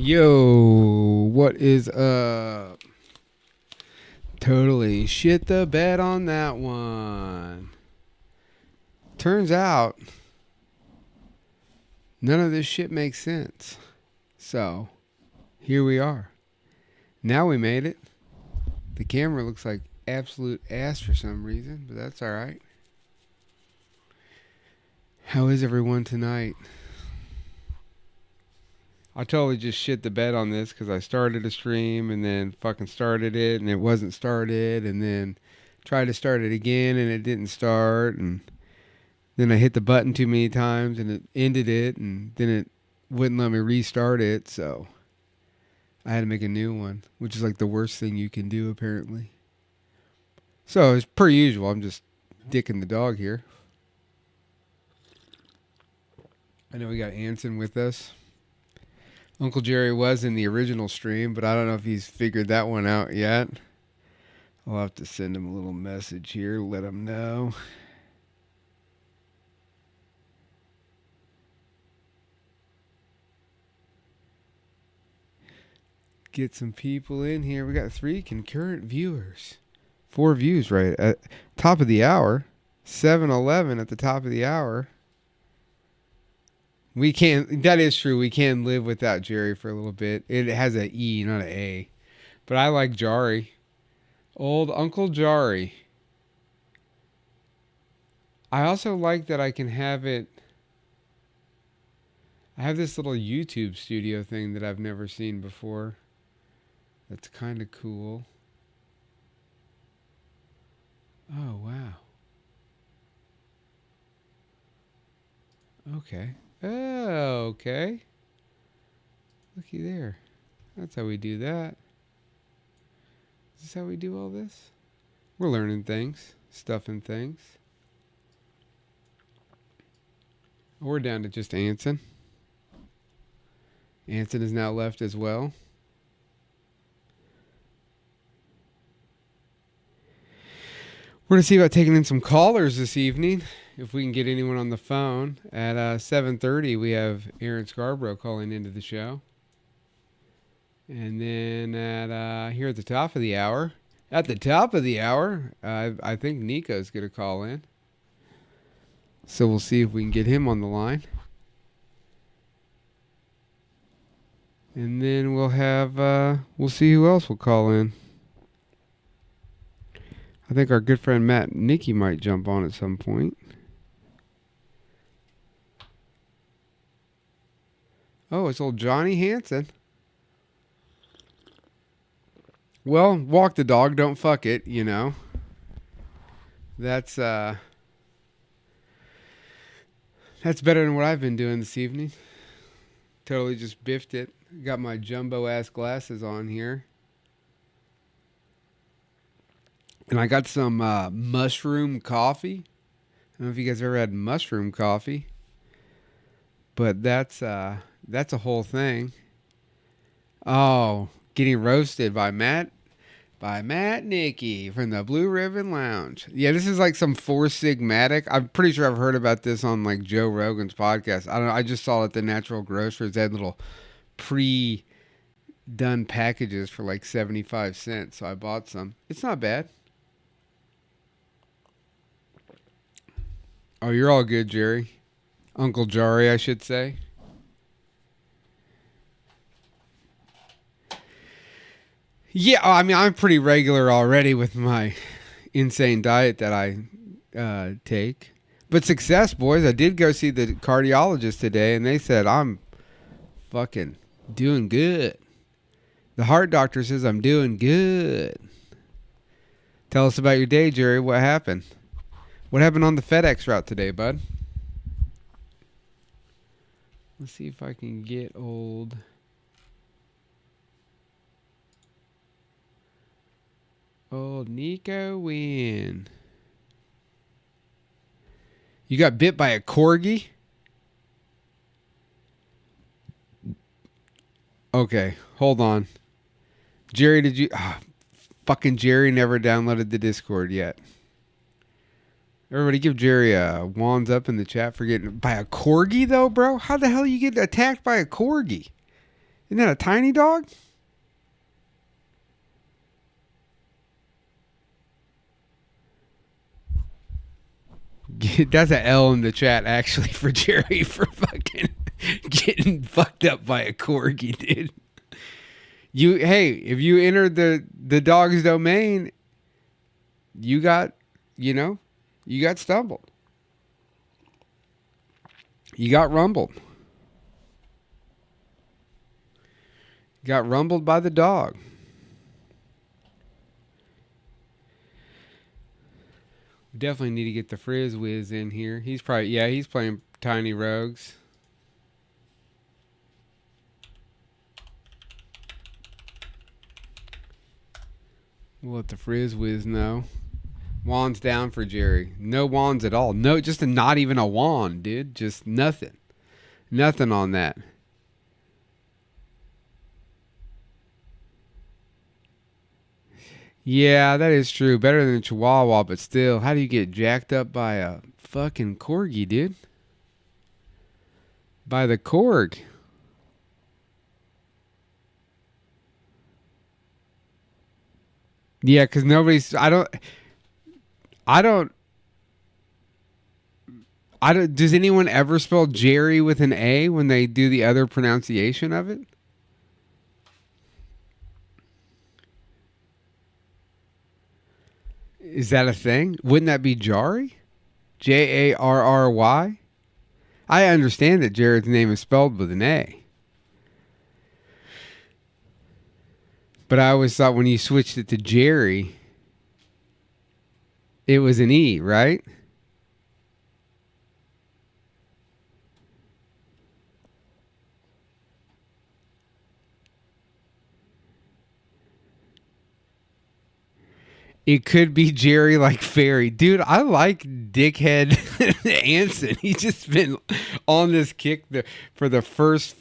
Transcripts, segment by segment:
Yo, what is up? Totally shit the bed on that one. Turns out, none of this shit makes sense. So, here we are. Now we made it. The camera looks like absolute ass for some reason, but that's alright. How is everyone tonight? I totally just shit the bed on this because I started a stream and then fucking started it and it wasn't started and then tried to start it again and it didn't start and then I hit the button too many times and it ended it and then it wouldn't let me restart it, so I had to make a new one, which is like the worst thing you can do apparently. So as per usual, I'm just dicking the dog here. I know we got Anson with us. Uncle Jerry was in the original stream, but I don't know if he's figured that one out yet. I'll have to send him a little message here, let him know. Get some people in here. We got 3 concurrent viewers. 4 views right at top of the hour. 7-11 at the top of the hour. We can't, that is true. We can live without Jerry for a little bit. It has an E, not an A. But I like Jari. Old Uncle Jari. I also like that I can have it. I have this little YouTube studio thing that I've never seen before. That's kind of cool. Oh, wow. Okay. Oh, okay. Looky there. That's how we do that. Is this how we do all this? We're learning things, stuffing things. We're down to just Anson. Anson is now left as well. We're going to see about taking in some callers this evening. If we can get anyone on the phone. At 7:30, we have Aaron Scarborough calling into the show. And then at here at the top of the hour, I think Nico's going to call in. So we'll see if we can get him on the line. And then we'll have, we'll see who else will call in. I think our good friend Matt Nicky might jump on at some point. Oh, it's old Johnny Hansen. Well, walk the dog, don't fuck it, you know. That's better than what I've been doing this evening. Totally just biffed it. Got my jumbo ass glasses on here. And I got some mushroom coffee. I don't know if you guys ever had mushroom coffee. But that's a whole thing. Oh, getting roasted by Matt Nicky from the Blue Ribbon Lounge. Yeah, this is like some Four Sigmatic. I'm pretty sure I've heard about this on like Joe Rogan's podcast. I don't know. I just saw it at the Natural Grocers. They had little pre-done packages for like 75 cents. So I bought some. It's not bad. Oh, you're all good, Jerry. Uncle Jari, I should say. Yeah, I mean, I'm pretty regular already with my insane diet that I take. But success, boys. I did go see the cardiologist today, and they said I'm fucking doing good. The heart doctor says I'm doing good. Tell us about your day, Jerry. What happened? What happened on the FedEx route today, bud? Let's see if I can get old Nico win. You got bit by a corgi? Okay, hold on. Jerry, did you... fucking Jerry never downloaded the Discord yet. Everybody give Jerry a wands up in the chat for getting by a corgi, though, bro. How the hell you get attacked by a corgi? Isn't that a tiny dog? That's an L in the chat, actually, for Jerry for fucking getting fucked up by a corgi, dude. Hey, if you entered the dog's domain, you got, you got stumbled. You got rumbled. You got rumbled by the dog. Definitely need to get the Frizz Wiz in here. He's playing Tiny Rogues. We'll let the Frizz Wiz know. Wands down for Jerry. No wands at all. No, just not even a wand, dude. Just nothing. Nothing on that. Yeah, that is true. Better than a Chihuahua, but still, how do you get jacked up by a fucking corgi, dude? By the Korg. Yeah, because nobody's. I don't. Does anyone ever spell Jerry with an A when they do the other pronunciation of it? Is that a thing? Wouldn't that be Jari? Jarry? I understand that Jared's name is spelled with an A. But I always thought when you switched it to Jerry, it was an E, right? It could be Jerry like Fairy. Dude, I like Dickhead Anson. He's just been on this kick for the first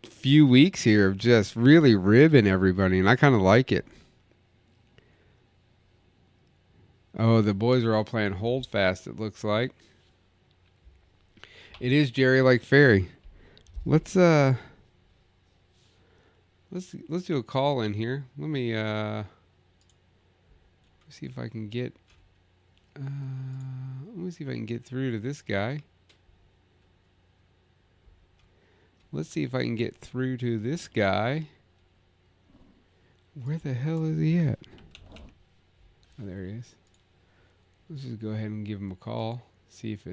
few weeks here of just really ribbing everybody, and I kind of like it. Oh, the boys are all playing Hold Fast, it looks like. It is Jerry like Fairy. Let's do a call in here. Let me see if I can get through to this guy. Let's see if I can get through to this guy. Where the hell is he at? Oh, there he is. Let's just go ahead and give him a call. See if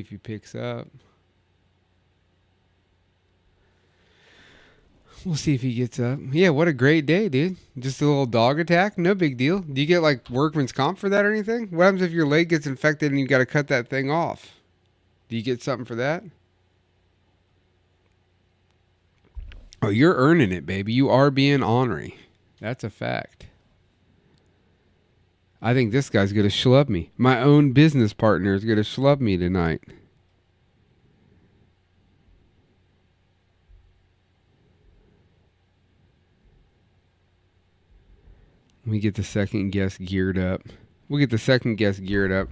he picks up. We'll see if he gets up. Yeah, what a great day, dude. Just a little dog attack. No big deal. Do you get like workman's comp for that or anything? What happens if your leg gets infected and you got to cut that thing off? Do you get something for that? Oh, you're earning it, baby. You are being ornery. That's a fact. I think this guy's going to schlub me. My own business partner is going to schlub me tonight. Let me get the second guest geared up. We'll get the second guest geared up.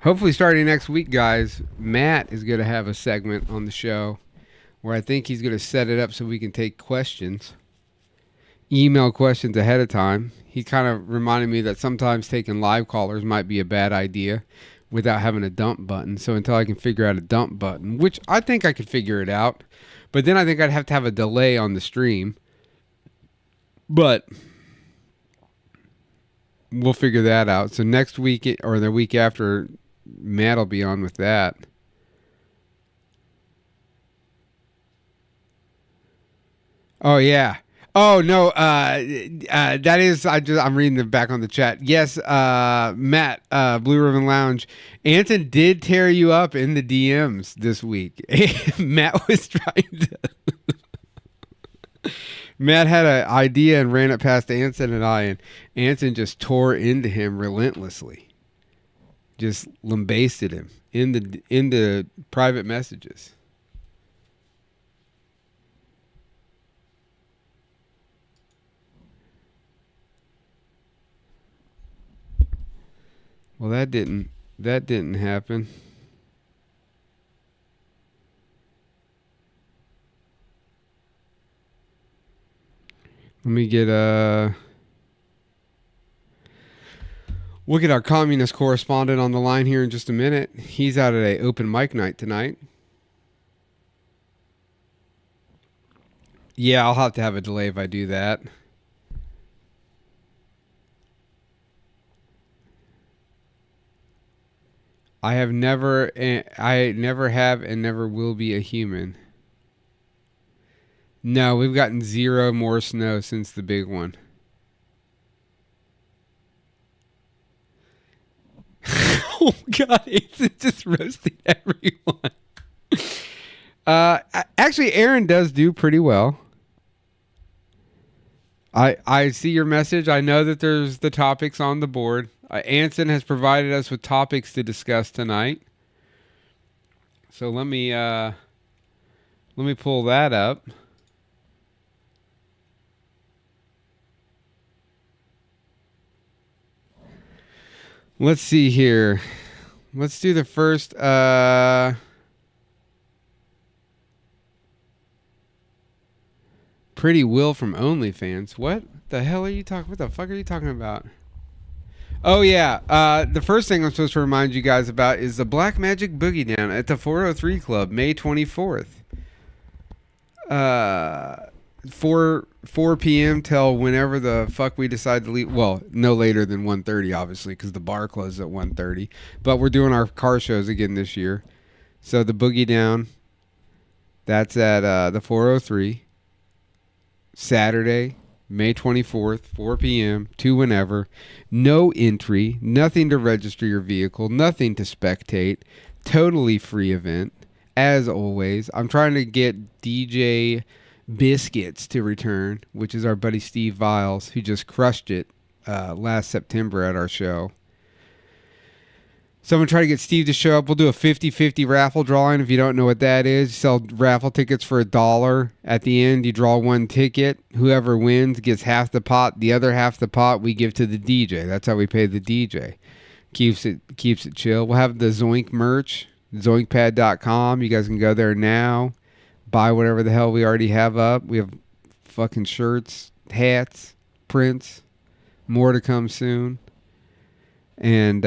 Hopefully starting next week, guys, Matt is going to have a segment on the show where I think he's going to set it up so we can take questions. Email questions ahead of time. He kind of reminded me that sometimes taking live callers might be a bad idea without having a dump button. So until I can figure out a dump button, which I think I could figure it out, but then I think I'd have to have a delay on the stream. But we'll figure that out. So next week or the week after, Matt will be on with that. Oh, yeah. Oh, no. That is, I'm reading the back on the chat. Yes, Matt, Blue Ribbon Lounge. Anton did tear you up in the DMs this week. Matt was trying to... Matt had an idea and ran it past Anson and I, and Anson just tore into him relentlessly. Just lambasted him in the private messages. Well, that didn't happen. Let me get we'll get our communist correspondent on the line here in just a minute. He's out at an open mic night tonight. Yeah, I'll have to have a delay if I do that. I never have and never will be a human. No, we've gotten 0 more snow since the big one. Oh God, it's just roasting everyone. Actually, Aaron does do pretty well. I see your message. I know that there's the topics on the board. Anson has provided us with topics to discuss tonight. So let me pull that up. Let's see here. Let's do the first Pretty Will from OnlyFans. What the hell are you talking? What the fuck are you talking about? Oh yeah. The first thing I'm supposed to remind you guys about is the Black Magic Boogie Down at the 403 Club, May 24th. 4 p.m. till whenever the fuck we decide to leave. Well, no later than 1:30, obviously, because the bar closes at 1:30. But we're doing our car shows again this year. So the Boogie Down, that's at the 403. Saturday, May 24th, 4 p.m. to whenever. No entry, nothing to register your vehicle, nothing to spectate. Totally free event. As always, I'm trying to get DJ Biscuits to return, which is our buddy Steve Viles, who just crushed it last September at our show. So I'm going to try to get Steve to show up. We'll do a 50-50 raffle drawing. If you don't know what that is, you sell raffle tickets for $1. At the end, you draw one ticket. Whoever wins gets half the pot. The other half the pot we give to the DJ. That's how we pay the DJ. Keeps it chill. We'll have the Zoink merch, zoinkpad.com. You guys can go there now. Buy whatever the hell we already have up. We have fucking shirts, hats, prints. More to come soon. And,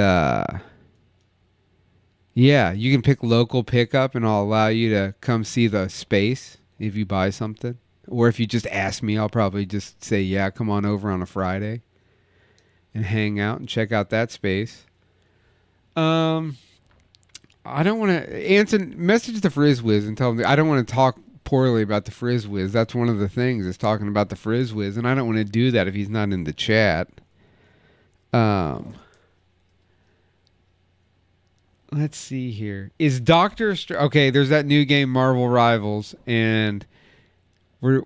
yeah, you can pick local pickup, and I'll allow you to come see the space if you buy something. Or if you just ask me, I'll probably just say, yeah, come on over on a Friday and hang out and check out that space. I don't want to... Anson, message the Frizzwiz and tell them I don't want to talk poorly about the Frizzwiz. That's one of the things, is talking about the Frizzwiz, and I don't want to do that if he's not in the chat. Let's see here. Is Doctor okay, there's that new game Marvel Rivals, and we're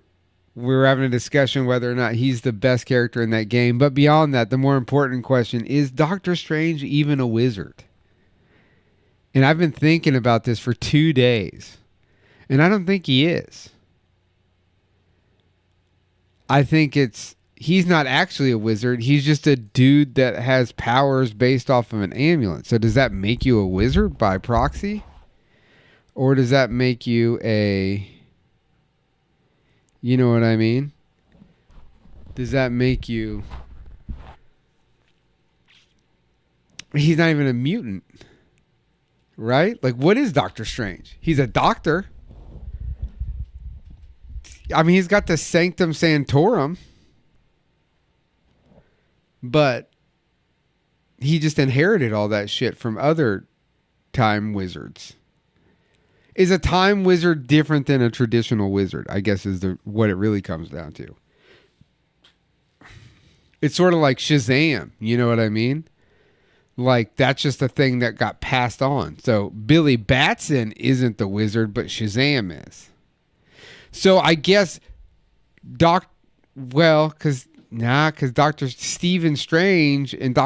having a discussion whether or not he's the best character in that game. But beyond that, the more important question is Doctor Strange even a wizard? And I've been thinking about this for 2 days, and I don't think he is. I think he's not actually a wizard. He's just a dude that has powers based off of an amulet. So does that make you a wizard by proxy? Or does that make you a... You know what I mean? Does that make you... He's not even a mutant. Right? Like, what is Doctor Strange? He's a doctor. I mean, he's got the Sanctum Sanctorum. But he just inherited all that shit from other time wizards. Is a time wizard different than a traditional wizard? I guess is what it really comes down to. It's sort of like Shazam. You know what I mean? Like, that's just a thing that got passed on. So Billy Batson isn't the wizard, but Shazam is. So I guess because Dr. Stephen Strange and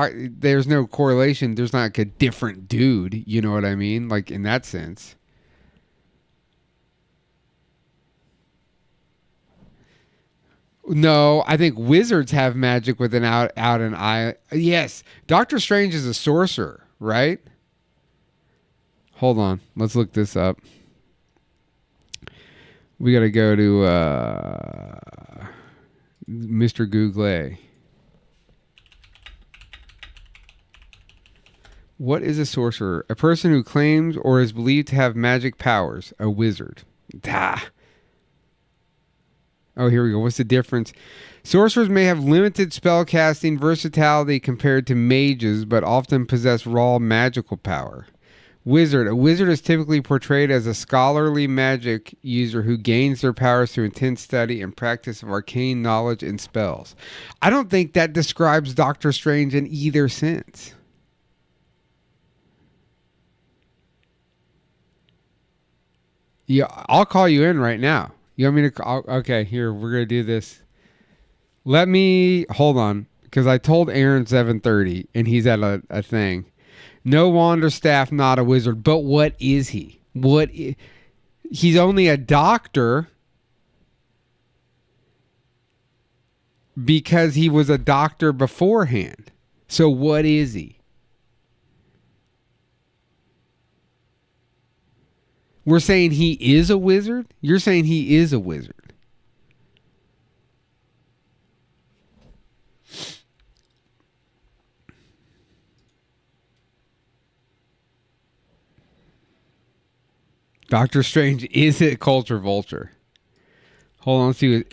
there's no correlation. There's not like a different dude. You know what I mean? Like, in that sense. No, I think wizards have magic with an out an eye. Yes, Doctor Strange is a sorcerer, right? Hold on, let's look this up. We got to go to Mr. Google. What is a sorcerer? A person who claims or is believed to have magic powers. A wizard. Ah. Oh, here we go. What's the difference? Sorcerers may have limited spellcasting versatility compared to mages, but often possess raw magical power. Wizard. A wizard is typically portrayed as a scholarly magic user who gains their powers through intense study and practice of arcane knowledge and spells. I don't think that describes Doctor Strange in either sense. Yeah, I'll call you in right now. You want me to call? Okay, here, we're going to do this. Let me, hold on, because I told Aaron 7:30, and he's at a thing. No wander staff, not a wizard. But what is he? He's only a doctor because he was a doctor beforehand. So what is he? We're saying he is a wizard? You're saying he is a wizard. Doctor Strange is a culture vulture. Hold on, let's see what...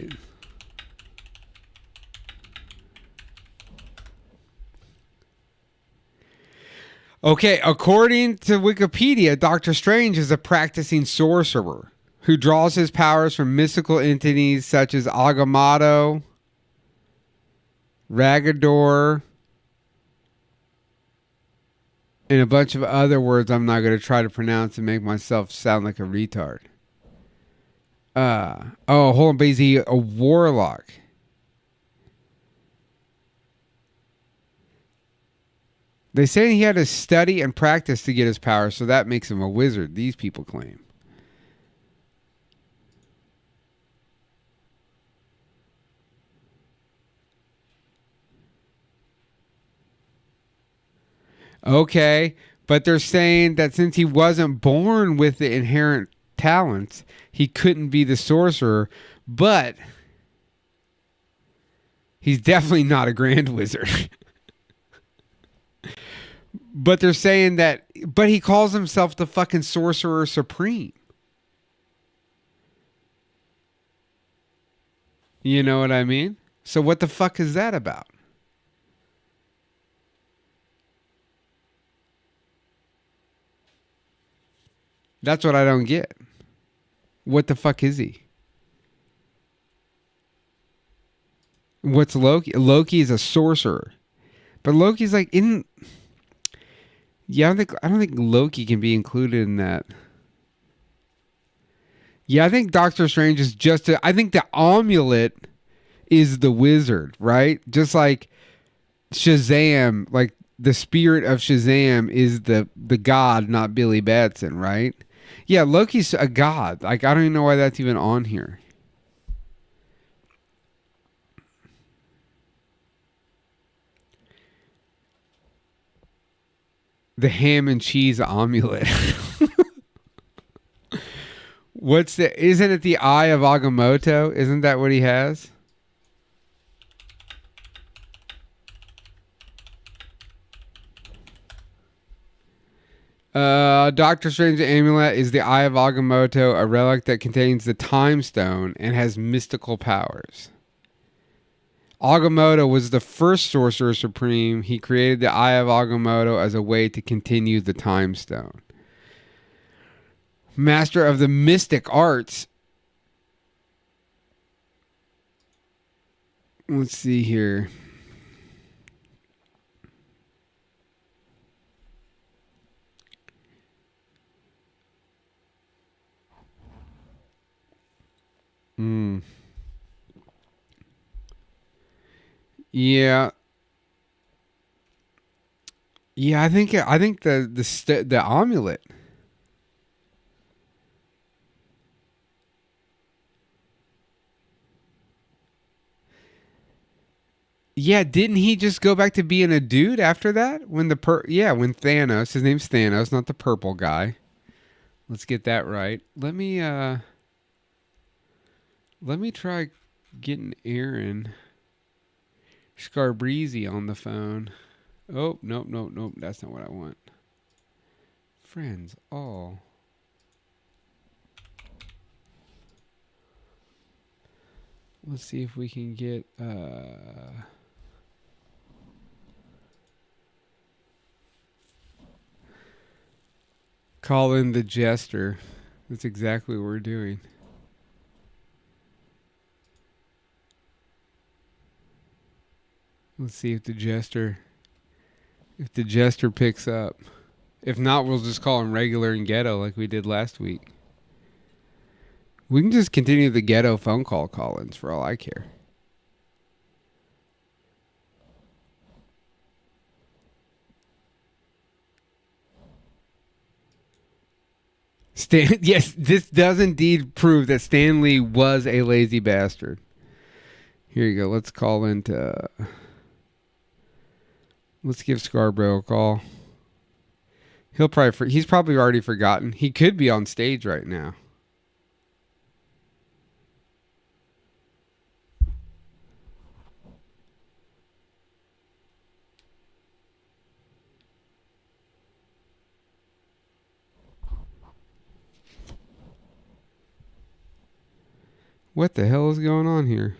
Okay, according to Wikipedia, Doctor Strange is a practicing sorcerer who draws his powers from mystical entities such as Agamotto, Ragador, and a bunch of other words I'm not going to try to pronounce and make myself sound like a retard. Hold on, but is he a warlock? They say he had to study and practice to get his power, so that makes him a wizard, these people claim. Okay, but they're saying that since he wasn't born with the inherent talents, he couldn't be the sorcerer, but he's definitely not a grand wizard. But they're saying that, but he calls himself the fucking Sorcerer Supreme. You know what I mean? So what the fuck is that about? That's what I don't get. What the fuck is he? What's Loki? Loki is a sorcerer. But Loki's like in... Yeah, I don't think Loki can be included in that. Yeah, I think Doctor Strange is I think the amulet is the wizard, right? Just like Shazam, like the spirit of Shazam is the god, not Billy Batson, right? Yeah, Loki's a god. Like, I don't even know why that's even on here. The ham and cheese amulet. Isn't it the Eye of Agamotto? Isn't that what he has? Doctor Strange's amulet is the Eye of Agamotto, a relic that contains the Time Stone and has mystical powers. Agamotto was the first Sorcerer Supreme. He created the Eye of Agamotto as a way to continue the Time Stone. Master of the mystic arts. Let's see here. Yeah. Yeah, I think the amulet. Yeah, didn't he just go back to being a dude after that? When Thanos, his name's Thanos, not the purple guy. Let's get that right. Let me try getting Aaron. Scarbreezy on the phone. Oh, nope. That's not what I want. Friends, all. Let's see if we can get, call in the jester. That's exactly what we're doing. Let's see if the jester picks up. If not, we'll just call him regular and ghetto like we did last week. We can just continue the ghetto phone call-ins for all I care. Yes, this does indeed prove that Stanley was a lazy bastard. Here you go. Let's call into... let's give Scarborough a call. He's probably already forgotten. He could be on stage right now. What the hell is going on here?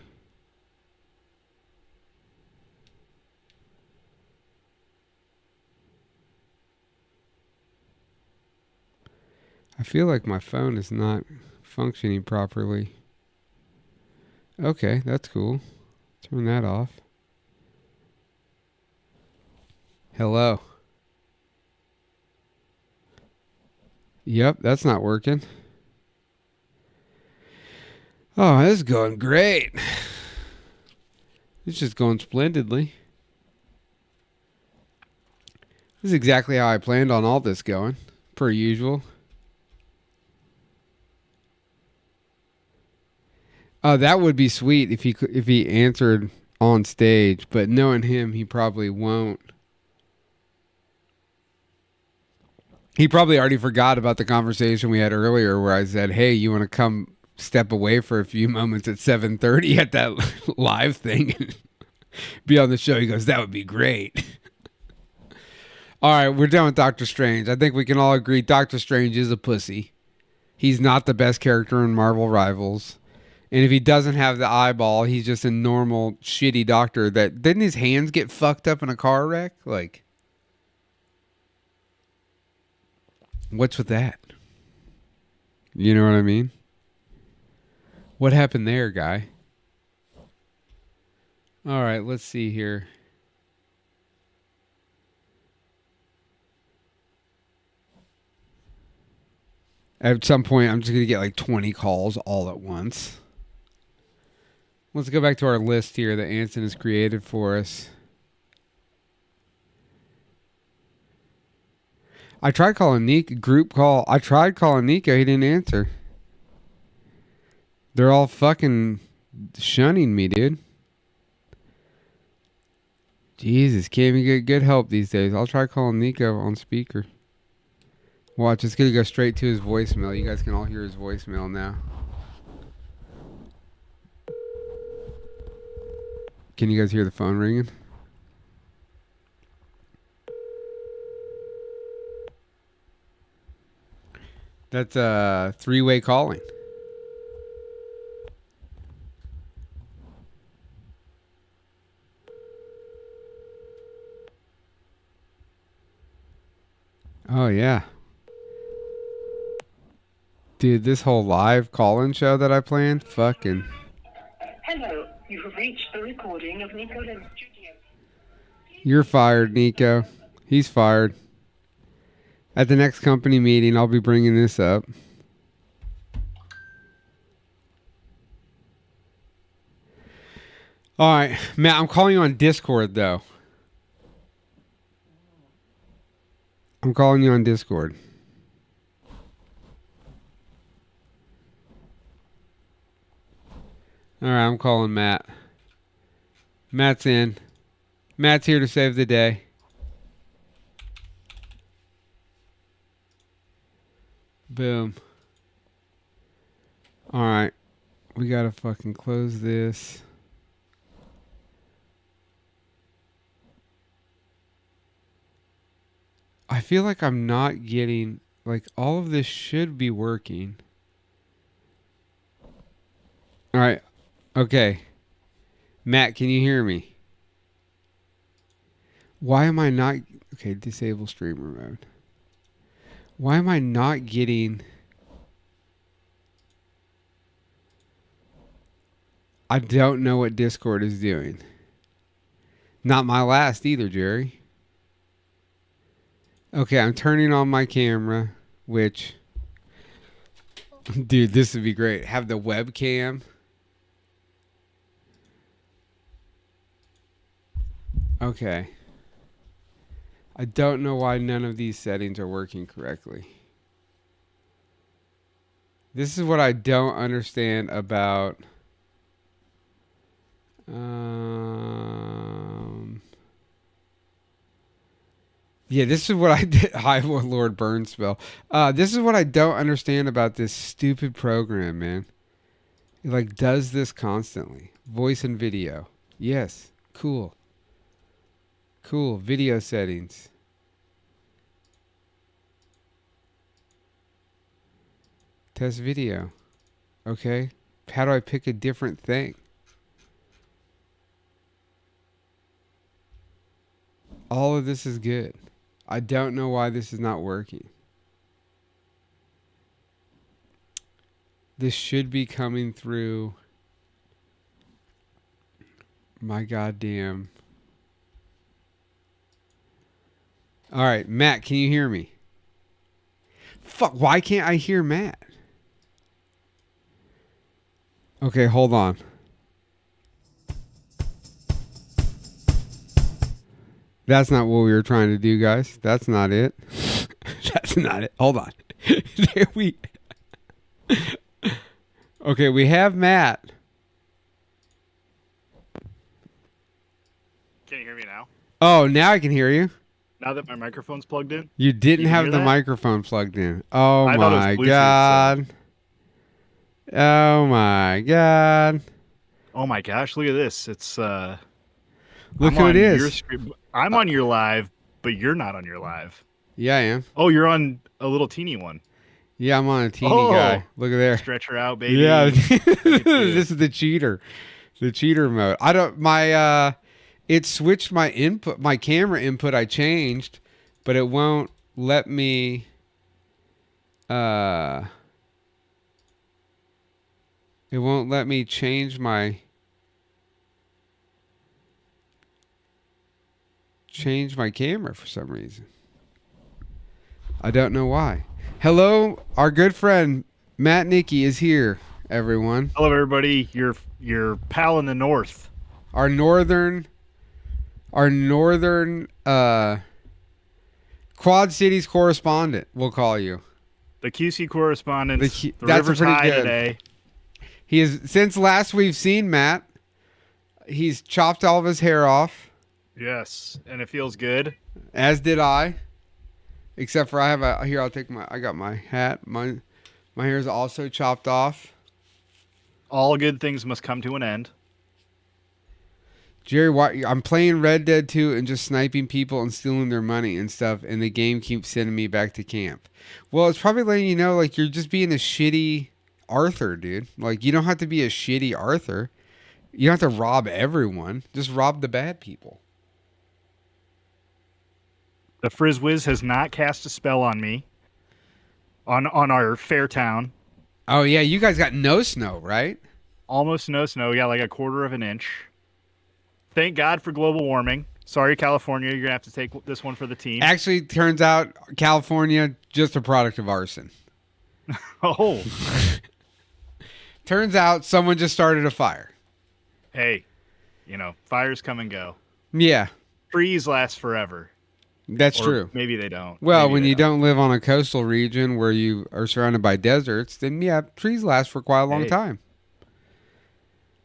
I feel like my phone is not functioning properly. Okay, that's cool. Turn that off. Hello. Yep, that's not working. Oh, this is going great. It's just going splendidly. This is exactly how I planned on all this going, per usual. Oh, that would be sweet if he answered on stage, but knowing him, he probably won't. He probably already forgot about the conversation we had earlier where I said, hey, you want to come step away for a few moments at 7:30 at that live thing and be on the show? He goes, that would be great. All right, we're done with Doctor Strange. I think we can all agree Doctor Strange is a pussy. He's not the best character in Marvel Rivals. And if he doesn't have the eyeball, he's just a normal, shitty doctor that... Didn't his hands get fucked up in a car wreck? Like, what's with that? You know what I mean? What happened there, guy? All right, let's see here. At some point, I'm just going to get like 20 calls all at once. Let's go back to our list here that Anson has created for us. I tried calling Nico, group call. I tried calling Nico. He didn't answer. They're all fucking shunning me, dude. Jesus, can't even get good help these days. I'll try calling Nico on speaker. Watch, it's going to go straight to his voicemail. You guys can all hear his voicemail now. Can you guys hear the phone ringing? That's a three-way calling. Oh, yeah. Dude, this whole live call-in show that I planned, fucking... Hello, you have reached the recording of Nico Lim's studio. You're fired, Nico. He's fired. At the next company meeting, I'll be bringing this up. All right, Matt, I'm calling you on Discord, though. I'm calling you on Discord. All right, I'm calling Matt. Matt's in. Matt's here to save the day. Boom. All right. We got to fucking close this. I feel like I'm not getting, like, all of this should be working. All right. Okay. Matt, can you hear me? Why am I not... Okay, disable streamer mode. Why am I not getting... I don't know what Discord is doing. Not my last either, Jerry. Okay, I'm turning on my camera, which... Dude, this would be great. Have the webcam. Okay. I don't know why none of these settings are working correctly. This is what I don't understand about... yeah, this is what I did. Hi, Lord Burnspell. This is what I don't understand about this stupid program, man. It like does this constantly. Voice and video. Yes. Cool. Cool. Video settings. Test video. Okay. How do I pick a different thing? All of this is good. I don't know why this is not working. This should be coming through my goddamn... All right, Matt, can you hear me? Fuck, why can't I hear Matt? Okay, hold on. That's not what we were trying to do, guys. That's not it. That's not it. Hold on. There we... Okay, we have Matt. Can you hear me now? Oh, now I can hear you. Now that my microphone's plugged in? You didn't You can have hear the that? microphone plugged in. Oh I thought it was my Bluetooth, god. Oh my god. Oh my gosh, look at this. It's Look I'm who it on is. your screen. I'm on your live, but you're not on your live. Yeah, I am. Oh, you're on a little teeny one. Yeah, I'm on a teeny Oh. guy. Look at there. Stretch her out, baby. Yeah. Look at you. This is the cheater. The cheater mode. I don't my it switched my input, my camera input I changed, but it won't let me it won't let me change my camera for some reason. I don't know why. Hello, our good friend Matt Nicky is here, everyone. Hello, everybody. Your pal in the north. Our northern Quad Cities correspondent, we'll call you. The QC correspondent. The that's river's pretty high good. today. He is, since last we've seen Matt, he's chopped all of his hair off. Yes, and it feels good. As did I. Except for I got my hat. My hair is also chopped off. All good things must come to an end. Jerry, I'm playing Red Dead 2 and just sniping people and stealing their money and stuff, and the game keeps sending me back to camp. Well, it's probably letting you know, like, you're just being a shitty Arthur, dude. Like, you don't have to be a shitty Arthur. You don't have to rob everyone. Just rob the bad people. The Frizzwiz has not cast a spell on me. On our fair town. Oh, yeah, you guys got no snow, right? Almost no snow. We got like a quarter of an inch. Thank God for global warming. Sorry, California. You're going to have to take this one for the team. Actually, turns out California, just a product of arson. Oh. Turns out someone just started a fire. Hey, fires come and go. Yeah. Trees last forever. That's Or true. Maybe they don't. Well, Maybe when they you don't live on a coastal region where you are surrounded by deserts, then yeah, trees last for quite a long time.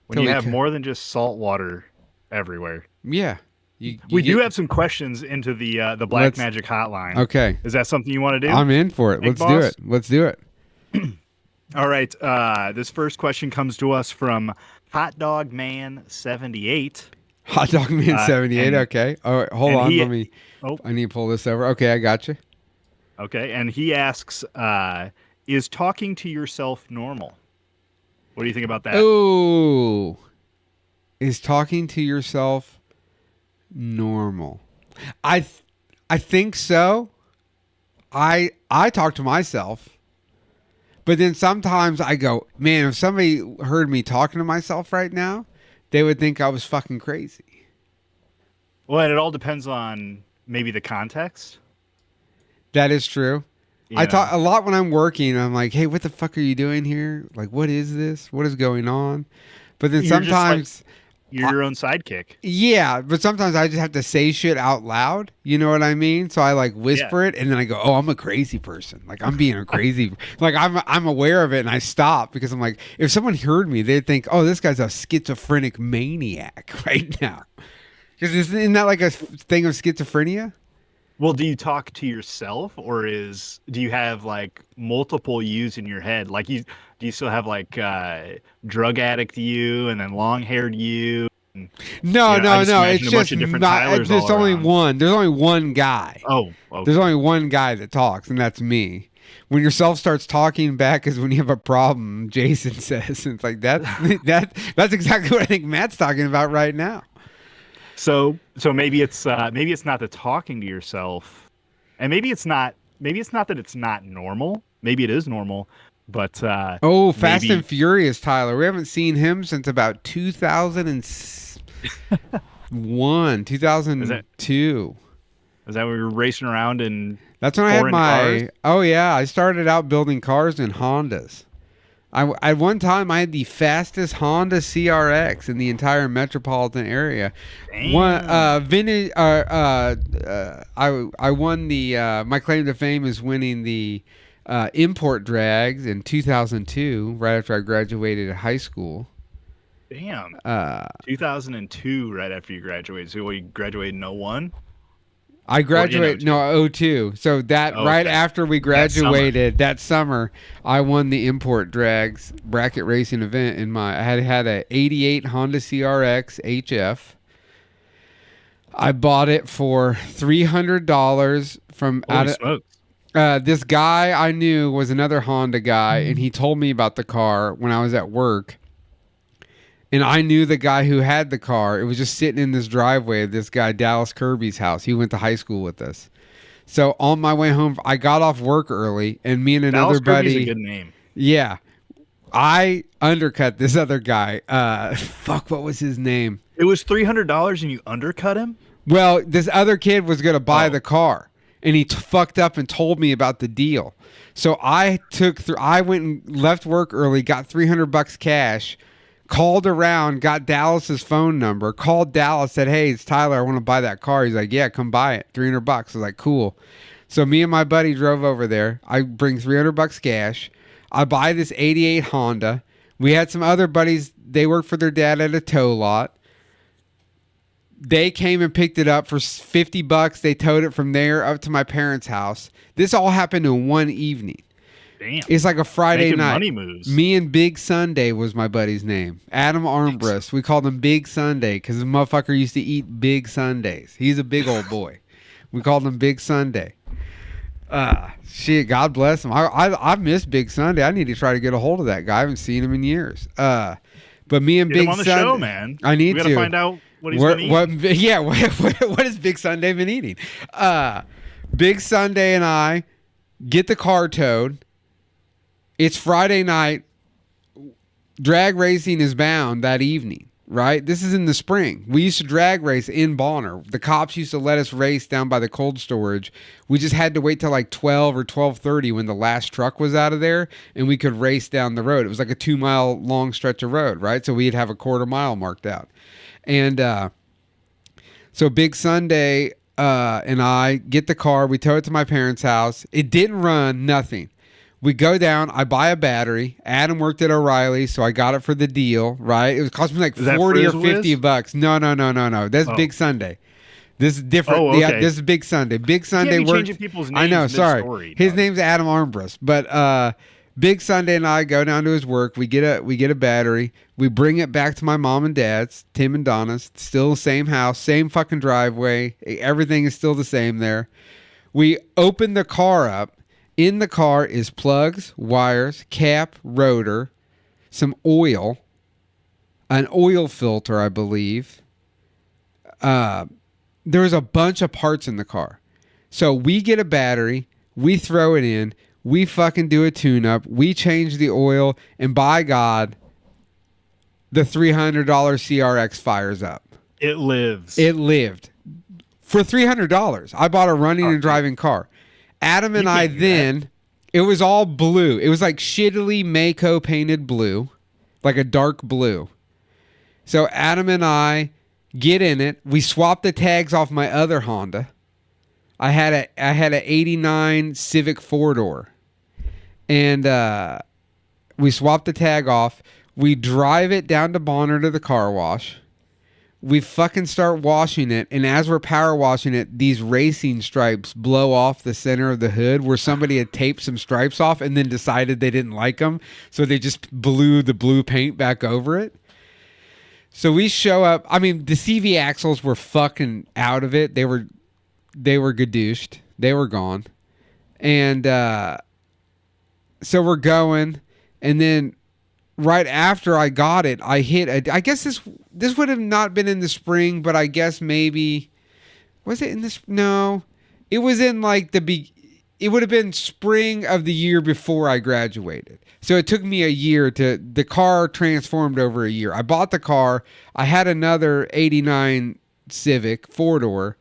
When you have more than just salt water everywhere. Yeah. We do have some questions into the Black Magic hotline. Okay. Is that something you want to do? I'm in for it. Big Let's do it. All right. This first question comes to us from Hot Dog Man 78. Hot Dog Man 78. And, Okay. All right. Hold and on. he, Let me. oh, I need to pull this over. Okay, I got you. okay. And he asks, is talking to yourself normal? What do you think about that? Oh, is talking to yourself normal? I think so. I talk to myself, but then sometimes I go, man, if somebody heard me talking to myself right now, they would think I was fucking crazy. Well, and it all depends on maybe the context. That is true. You I know, talk a lot when I'm working. I'm like, hey, what the fuck are you doing here? Like, what is this? What is going on? But then you're just like sometimes, you're your own sidekick. yeah, but sometimes I just have to say shit out loud. You know what I mean? So I like Yeah. whisper it, and then I go, "Oh, I'm a crazy person. Like I'm being a crazy. Like I'm aware of it, and I stop because I'm like, if someone heard me, they'd think, "Oh, this guy's a schizophrenic maniac right now." Because isn't that like a thing of schizophrenia? Well, do you talk to yourself, or do you have like multiple yous in your head? Like do you still have like drug addict you and then long haired you? And, No, I no, just no. imagine It's a bunch just of different not. Tylers There's all only around. one. There's only one guy. Oh, There's okay. only one guy that talks, and that's me. When yourself starts talking back is when you have a problem, Jason says. And it's like that's exactly what I think Matt's talking about right now. So maybe it's not the talking to yourself, and maybe it's not that it's not normal. Maybe it is normal, but Oh, Fast maybe and Furious, Tyler. We haven't seen him since about 2001, is that 2002. when we were racing around in That's when I had foreign cars? my. Oh yeah, I started out building cars in Hondas. At one time I had the fastest Honda CRX in the entire metropolitan area. One Damn. vintage. I won the. My claim to fame is winning the import drags in 2002, right after I graduated high school. Damn. Uh, 2002, right after you graduated. So you graduated in '01 I or in graduated '02? no '02. So that Oh, right okay. after we That summer. graduated that summer, I won the import drags bracket racing event in my. I had a '88 Honda CRX HF. I bought it for $300 from Holy smokes. this guy I knew was another Honda guy, and he told me about the car when I was at work. And I knew the guy who had the car. It was just sitting in this driveway of this guy, Dallas Kirby's house. He went to high school with us. So on my way home, I got off work early, and me and another Dallas Kirby's buddy. a good name. Yeah, I undercut this other guy. Fuck, what was his name? It was $300 and you undercut him? Well, this other kid was gonna buy Oh. the car, and he fucked up and told me about the deal. So I went and left work early, got $300 cash, called around, got Dallas's phone number, called Dallas, said, "Hey, it's Tyler. I want to buy that car." He's like, "Yeah, come buy it. $300." I was like, "Cool." So me and my buddy drove over there. I bring $300 cash. I buy this '88 Honda. We had some other buddies. They worked for their dad at a tow lot. They came and picked it up for $50. They towed it from there up to my parents' house. This all happened in one evening. Damn. It's like a Friday Making night. money moves. Me and Big Sunday was my buddy's name. Adam Armbrust. We called him Big Sunday because the motherfucker used to eat Big Sundays. He's a big old boy. We called him Big Sunday. Shit, God bless him. I miss Big Sunday. I need to try to get a hold of that guy. I haven't seen him in years. But me and Get Big him on the Sunday, show, man. I need We gotta to find out what he's been eating. yeah, what has Big Sunday been eating? Big Sunday and I get the car towed. It's Friday night. Drag racing is bound that evening, right? This is in the spring. We used to drag race in Bonner. The cops used to let us race down by the cold storage. We just had to wait till like 12 or 12:30 when the last truck was out of there, and we could race down the road. It was like a 2-mile long stretch of road, right? So we'd have a quarter mile marked out. And so Big Sunday and I get the car. We tow it to my parents' house. It didn't run, nothing. We go down. I buy a battery. Adam worked at O'Reilly, so I got it for the deal, right? It was cost me like Is that 40 or Frizz 50 Whiz? bucks. No. That's Oh. Big Sunday. This is different. Oh, Yeah, okay. this is Big Sunday. Big Sunday be worked. changing people's I know, names sorry. mid-story, His dog. name's Adam Armbrust, but Big Sunday and I go down to his work. We get a battery. We bring it back to my mom and dad's, Tim and Donna's. Still the same house, same fucking driveway. Everything is still the same there. We open the car up. In the car is plugs, wires, cap, rotor, some oil, an oil filter, I believe. There's a bunch of parts in the car. So we get a battery, we throw it in, we fucking do a tune-up, we change the oil, and by God, the $300 CRX fires up. It lives. It lived. For $300. I bought a running and driving car. Adam and I then, it was all blue. It was like shittily Mako painted blue, like a dark blue. So Adam and I get in it. We swapped the tags off my other Honda. I had a 89 Civic 4-door. And we swapped the tag off. We drive it down to Bonner to the car wash. We fucking start washing it, and as we're power washing it, these racing stripes blow off the center of the hood where somebody had taped some stripes off and then decided they didn't like them, so they just blew the blue paint back over it. So we show up. I mean, the CV axles were fucking out of it. They were gadooshed. They were gone. And so we're going, and then right after I got it, I hit I guess this would have not been in the spring, but I guess maybe was it in this? No, it was in like it would have been spring of the year before I graduated. So it took me a year the car transformed over a year. I bought the car. I had another 89 Civic 4-door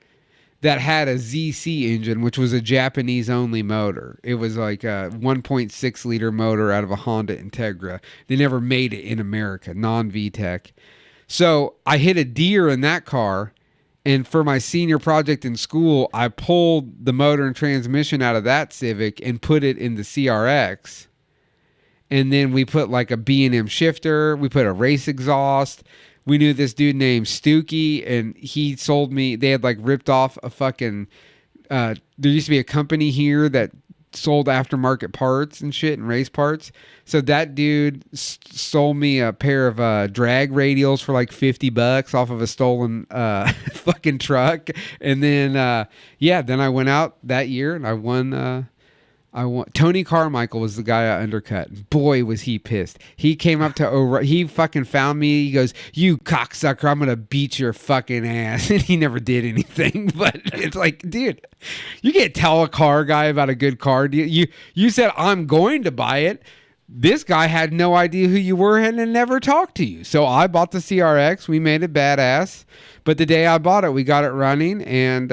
that had a ZC engine, which was a Japanese only motor. It was like a 1.6 liter motor out of a Honda Integra. They never made it in America, non-VTEC. So I hit a deer in that car, and for my senior project in school, I pulled the motor and transmission out of that Civic and put it in the CRX. And then we put like a B&M shifter. We put a race exhaust. We knew this dude named Stookie, and he sold me. They had like ripped off a fucking. There used to be a company here that sold aftermarket parts and shit and race parts. So that dude sold me a pair of drag radials for like $50 off of a stolen fucking truck. And then then I went out that year and I won. Tony Carmichael was the guy I undercut. Boy, was he pissed. He came up to he fucking found me. He goes, "You cocksucker, I'm gonna beat your fucking ass." And he never did anything. But it's like, dude, you can't tell a car guy about a good car. You said I'm going to buy it. This guy had no idea who you were and never talked to you. So I bought the CRX. We made it badass. But the day I bought it, we got it running, and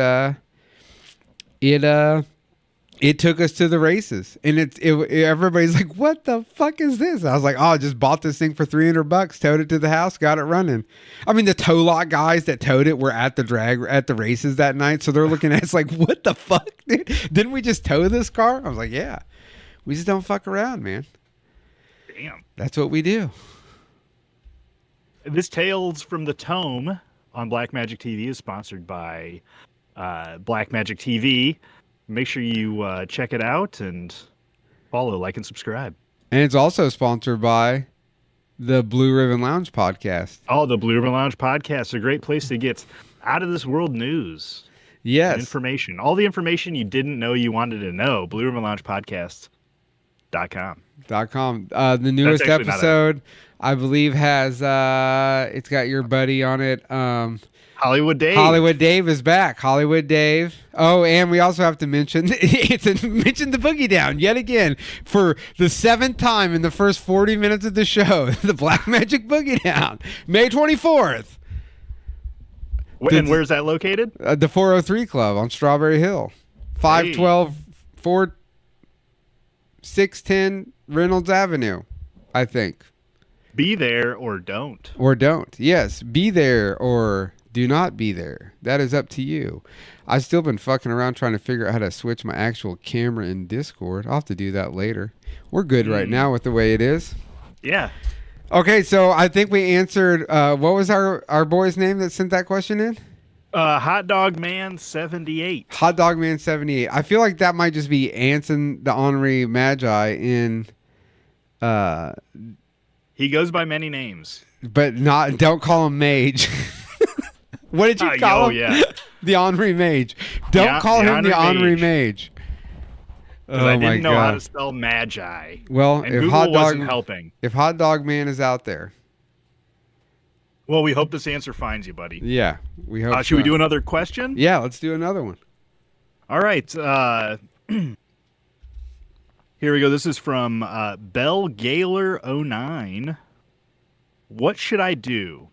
it took us to the races, and everybody's like, "What the fuck is this?" I was like, "Oh, I just bought this thing for $300, towed it to the house, got it running." I mean, the tow lot guys that towed it were at the races that night, so they're looking at us like, "What the fuck, dude? Didn't we just tow this car?" I was like, "Yeah, we just don't fuck around, man. Damn, that's what we do." This Tales from the Tome on Black Magic TV is sponsored by Black Magic TV. Make sure you check it out and follow, like, and subscribe. And it's also sponsored by the Blue Ribbon Lounge podcast. Oh, the Blue Ribbon Lounge podcast, a great place to get out of this world news. Yes. Information. All the information you didn't know you wanted to know. Blue Ribbon Lounge podcast.com. The newest episode, I believe, has it's got your buddy on it. Hollywood Dave. Hollywood Dave is back. Hollywood Dave. Oh, and we also have to mention mention the Boogie Down yet again for the 7th time in the first 40 minutes of the show. The Black Magic Boogie Down, May 24th. And where's that located? The 403 Club on Strawberry Hill, 512 610 Reynolds Avenue, I think. Be there or don't. Or don't. Yes, be there or do not be there. That is up to you. I've still been fucking around trying to figure out how to switch my actual camera in Discord. I'll have to do that later. We're good right now with the way it is. Yeah. Okay, so I think we answered. What was our boy's name that sent that question in? Hot Dog Man 78. Hot Dog Man 78. I feel like that might just be Anson the Honorary Magi in Uh, He goes by many names. but don't call him Mage. What did you call him? Yeah. The Henri Mage. Don't call him the Henri Mage. Because I didn't know how to spell magi. Well, and if Google wasn't helping. If Hot Dog Man is out there. Well, we hope this answer finds you, buddy. Yeah, we hope. Should we do another question? Yeah, let's do another one. All right. Here we go. This is from Bell Gaylor 09. What should I do?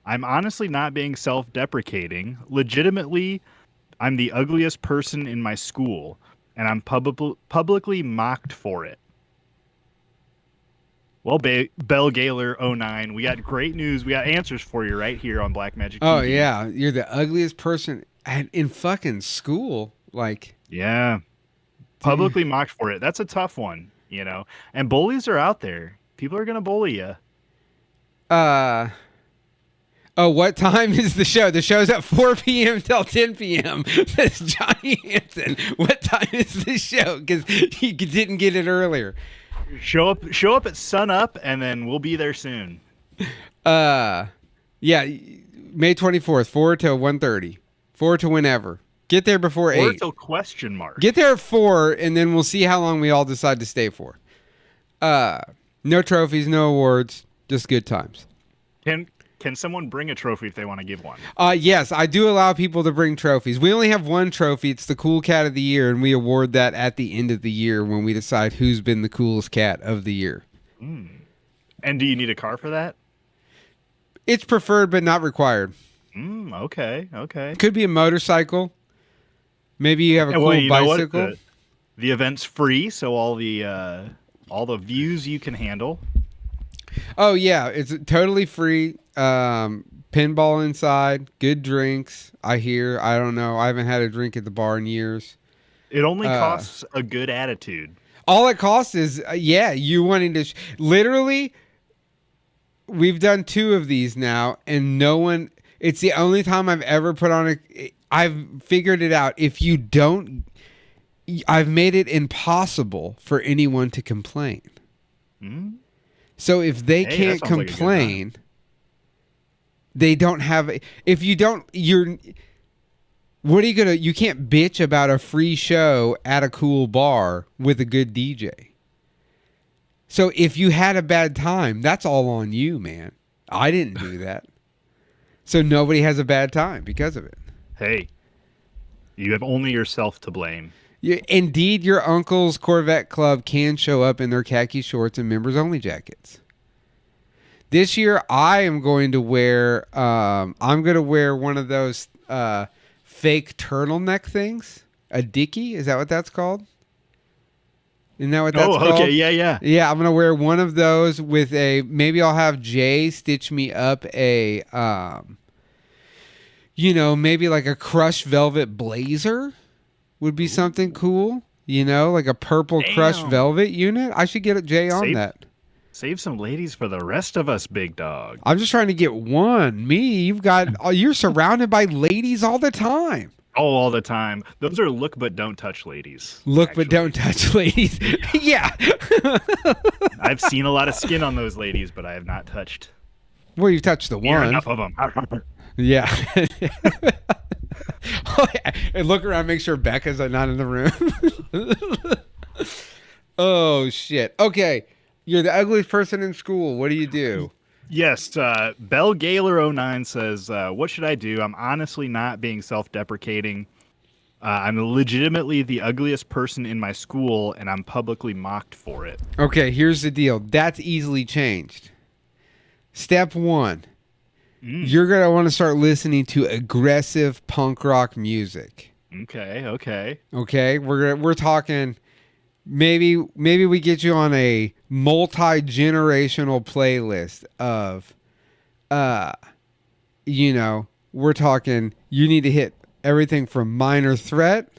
I'm honestly not being self-deprecating. Legitimately, I'm the ugliest person in my school, and I'm publicly mocked for it. Well, Bell Gaylor 09, we got great news. We got answers for you right here on Black Magic TV. Oh, yeah. You're the ugliest person in fucking school. Like, yeah. Publicly mocked for it. That's a tough one, you know. And bullies are out there. People are going to bully you. Oh, what time is the show? The show's at 4 p.m. till 10 p.m. That's Johnny Hansen. What time is the show? Because he didn't get it earlier. Show up at sun up, and then we'll be there soon. Yeah, May 24th, 4 till 1:30. 4 to whenever. Get there before 8. 4 till question mark. Get there at 4, and then we'll see how long we all decide to stay for. No trophies, no awards, just good times. Can someone bring a trophy if they want to give one? Yes, I do allow people to bring trophies. We only have one trophy. It's the Cool Cat of the Year, and we award that at the end of the year when we decide who's been the coolest cat of the year. Mm. And do you need a car for that? It's preferred, but not required. Okay. Could be a motorcycle. Maybe you have a cool bicycle. The event's free, so all the views you can handle. Oh yeah, it's totally free. Pinball inside, good drinks. I don't know. I haven't had a drink at the bar in years. It only costs a good attitude. All it costs is you wanting to literally. We've done 2 of these now, and no one. It's the only time I've ever put on I've figured it out. If you don't, I've made it impossible for anyone to complain. So if they can't complain, they don't have. If you don't, what are you gonna? You can't bitch about a free show at a cool bar with a good DJ. So if you had a bad time, that's all on you, man. I didn't do that. So nobody has a bad time because of it. Hey, you have only yourself to blame. Indeed, your uncle's Corvette Club can show up in their khaki shorts and members-only jackets. This year, I am going to wear. I'm going to wear one of those fake turtleneck things. A dickie, is that what that's called? Isn't that what that's called? Oh, okay, yeah. Yeah, I'm going to wear one of those with maybe I'll have Jay stitch me up maybe like a crushed velvet blazer would be something cool. Like a purple crushed velvet unit. I should get Jay on that. Save some ladies for the rest of us, big dog. I'm just trying to get one. You're surrounded by ladies all the time. Oh, all the time. Those are look but don't touch ladies. But don't touch ladies. Yeah. I've seen a lot of skin on those ladies, but I have not touched. Well, you've touched the one. Enough of them. Yeah. And look around, make sure Becca's not in the room. Oh, shit. Okay. You're the ugliest person in school. What do you do? Yes. Bell Gaylor 09 says, what should I do? I'm honestly not being self-deprecating. I'm legitimately the ugliest person in my school, and I'm publicly mocked for it. Okay, here's the deal. That's easily changed. Step 1. You're going to want to start listening to aggressive punk rock music. Okay. We're talking maybe we get you on a multi-generational playlist of we're talking you need to hit everything from Minor Threat.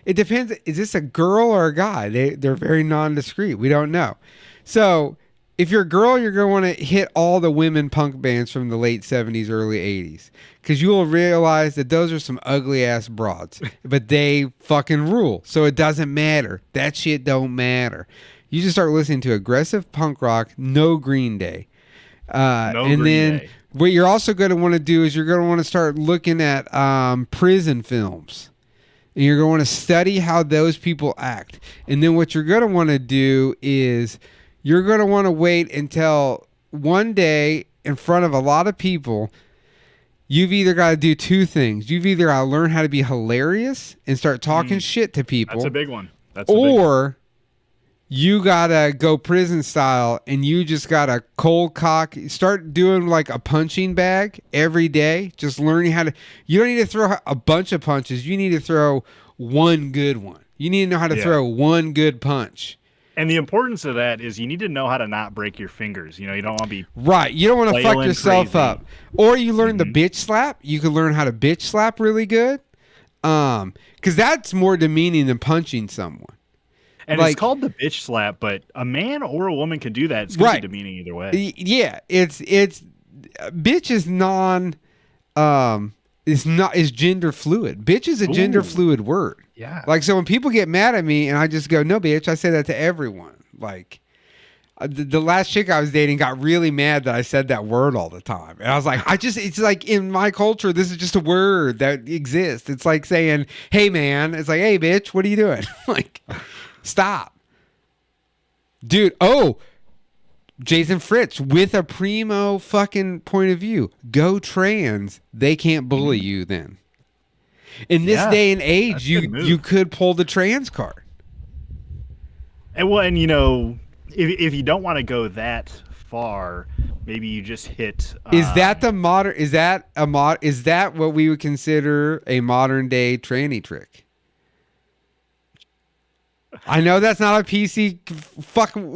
It depends. Is this a girl or a guy? They're very nondescript. We don't know. So if you're a girl, you're going to want to hit all the women punk bands from the late 70s, early 80s. Because you will realize that those are some ugly-ass broads. But they fucking rule. So it doesn't matter. That shit don't matter. You just start listening to aggressive punk rock, no Green Day. No And Green then Day. what you're also going to want to do is you're going to want to start looking at prison films. And you're going to want to study how those people act. And then what you're going to want to do is you're going to want to wait until one day in front of a lot of people. You've either got to do two things. You've either got to learn how to be hilarious and start talking shit to people. That's a big one. That's a big one. Or you got to go prison style and you just got to cold cock. Start doing like a punching bag every day. Just learning how to. You don't need to throw a bunch of punches. You need to throw one good one. You need to know how to throw one good punch. And the importance of that is you need to know how to not break your fingers. You know, you don't want to be right. You don't want to fuck yourself crazy up. Or you learn the bitch slap. You can learn how to bitch slap really good. Because that's more demeaning than punching someone. And like, it's called the bitch slap, but a man or a woman can do that. It's going to be demeaning either way. Yeah, it's bitch is is gender fluid. Bitch is a gender fluid word. Yeah. Like, so when people get mad at me and I just go, no, bitch, I say that to everyone. Like, the last chick I was dating got really mad that I said that word all the time. And I was like, it's like in my culture, this is just a word that exists. It's like saying, hey, man. It's like, hey, bitch, what are you doing? Like, stop. Dude, Jason Fritz with a primo fucking point of view. Go trans. They can't bully you then. In this day and age, you could pull the trans card. And you know, if you don't want to go that far, maybe you just hit. Is that what we would consider a modern day tranny trick? I know that's not a PC.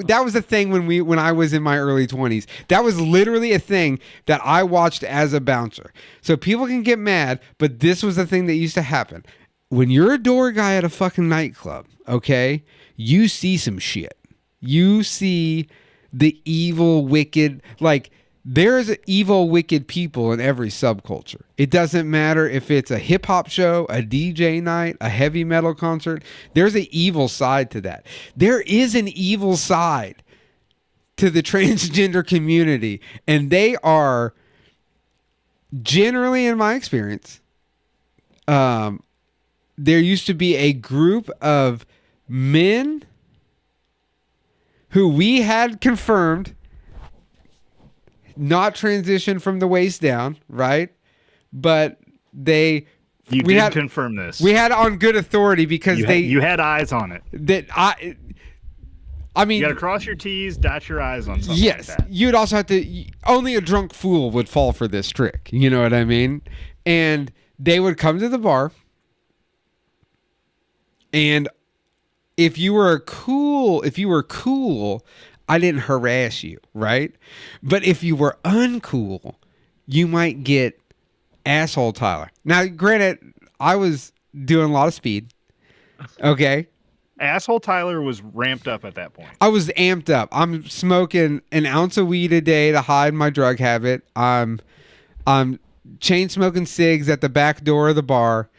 That was a thing when I was in my early 20s. That was literally a thing that I watched as a bouncer. So people can get mad, but this was the thing that used to happen. When you're a door guy at a fucking nightclub, okay, you see some shit. You see the evil, wicked, like, there's evil, wicked people in every subculture. It doesn't matter if it's a hip hop show, a DJ night, a heavy metal concert. There's an evil side to that. There is an evil side to the transgender community, and they are generally, in my experience, there used to be a group of men who we had confirmed not transition from the waist down, right? But we did confirm this. We had on good authority because you had eyes on it. I mean, you got to cross your T's, dot your I's on something. Yes, like that. You'd also have to. Only a drunk fool would fall for this trick. You know what I mean? And they would come to the bar, and if you were cool, I didn't harass you, right? But if you were uncool, you might get asshole Tyler. Now, granted, I was doing a lot of speed. Okay. Asshole Tyler was ramped up at that point. I was amped up. I'm smoking an ounce of weed a day to hide my drug habit. I'm chain smoking cigs at the back door of the bar,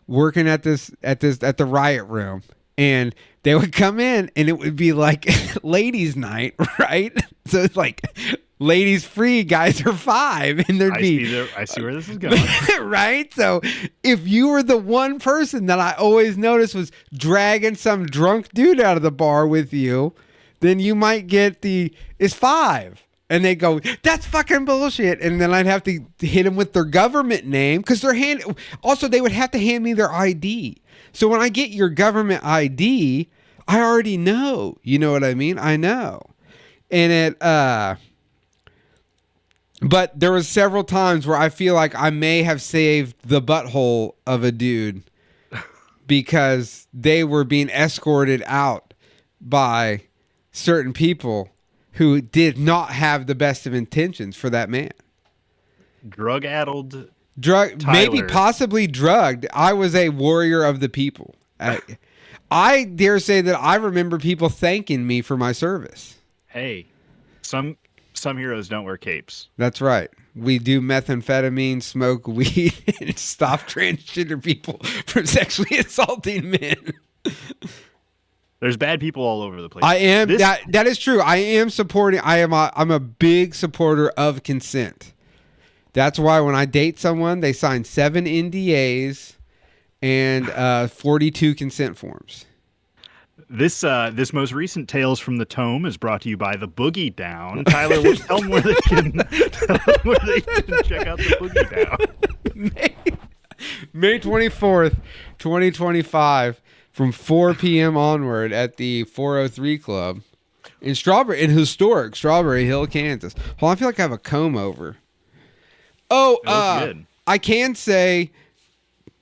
working at the riot room. And they would come in and it would be like ladies' night, right? So it's like ladies free, guys are 5. And there'd I see where this is going. Right? So if you were the one person that I always noticed was dragging some drunk dude out of the bar with you, then you might get it's 5. And they go, that's fucking bullshit. And then I'd have to hit them with their government name because also they would have to hand me their ID. So when I get your government ID, I already know. You know what I mean? I know. And but there was several times where I feel like I may have saved the butthole of a dude because they were being escorted out by certain people who did not have the best of intentions for that man. Drug-addled Tyler. Maybe possibly drugged. I was a warrior of the people. I dare say that I remember people thanking me for my service. Hey, some heroes don't wear capes. That's right. We do methamphetamine, smoke weed, and stop transgender people from sexually assaulting men. There's bad people all over the place. I am This that is true. I am supporting. I'm a big supporter of consent. That's why when I date someone, they sign 7 NDAs and 42 consent forms. This most recent Tales from the Tome is brought to you by the Boogie Down. Tyler, tell them where they can check out the Boogie Down. May 24th, 2025, from 4 p.m. onward at the 403 Club in historic Strawberry Hill, Kansas. Hold on, I feel like I have a comb over. Oh, Good. I can say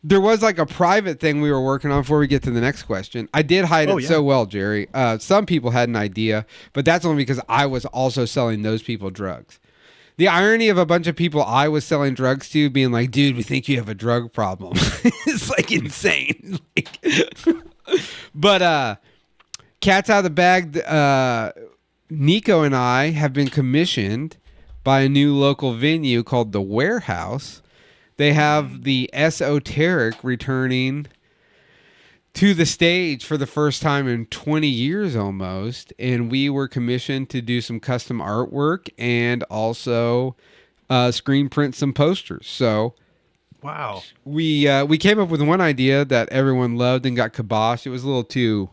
there was like a private thing we were working on before we get to the next question. I did hide it so well, Jerry. Some people had an idea, but that's only because I was also selling those people drugs. The irony of a bunch of people I was selling drugs to being like, dude, we think you have a drug problem. It's like insane. But cat's out of the bag. Nico and I have been commissioned by a new local venue called The Warehouse. They have the Esoteric returning to the stage for the first time in 20 years almost, and we were commissioned to do some custom artwork and also screen print some posters. So Wow. we came up with one idea that everyone loved and got kiboshed. It was a little too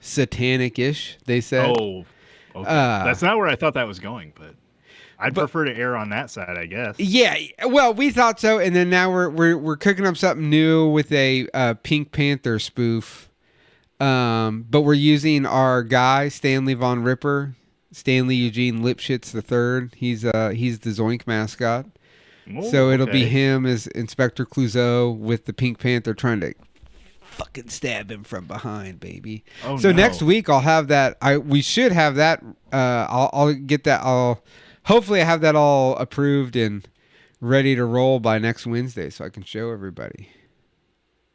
satanic-ish, they said. Oh, okay. That's not where I thought that was going, but I'd prefer to err on that side, I guess. Yeah, well, we thought so, and then now we're cooking up something new with a Pink Panther spoof, but we're using our guy Stanley Von Ripper, Stanley Eugene Lipschitz III. He's the Zoink mascot, so it'll be him as Inspector Clouseau with the Pink Panther trying to fucking stab him from behind, baby. Oh, so no. next week I'll have that. We should have that. I'll get that. Hopefully I have that all approved and ready to roll by next Wednesday so I can show everybody.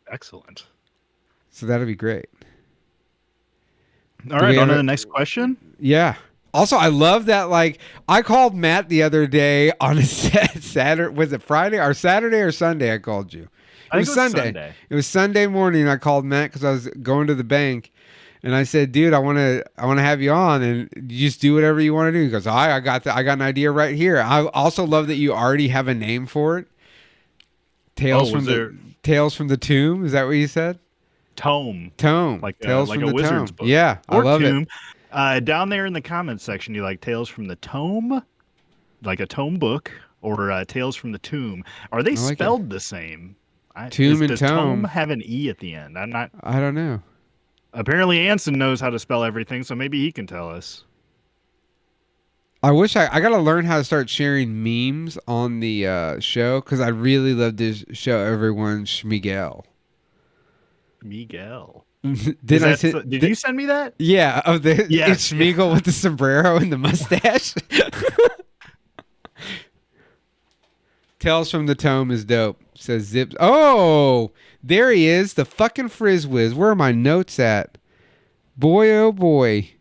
Excellent. So that'll be great. All right, on to the next question. Yeah. Also, I love that, like, I called Matt the other day on a Saturday. Was it Friday or Saturday or Sunday I called you? It was Sunday. It was Sunday morning I called Matt because I was going to the bank. And I said, dude, I want to have you on, and you just do whatever you want to do. He goes, I got an idea right here. I also love that you already have a name for it. Tales from the Tomb. Is that what you said? Tome. Like Tales like from a the wizard's Tome. book. Yeah, Or I love tomb. it. Down there in the comments section, you like Tales from the Tome, like a tome book, or Tales from the Tomb. Are they spelled the same? Tomb and does Tome have an E at the end? I'm not. I don't know. Apparently, Anson knows how to spell everything, so maybe he can tell us. I wish I got to learn how to start sharing memes on the show because I really love to show everyone Schmigel. Miguel. Did you send me that? Yeah, of the Yes, it's Schmiegel with the sombrero and the mustache. Tales from the Tome is dope. Says Zips. Oh, there he is, the fucking Frizzwiz. Where are my notes at? Boy, oh boy.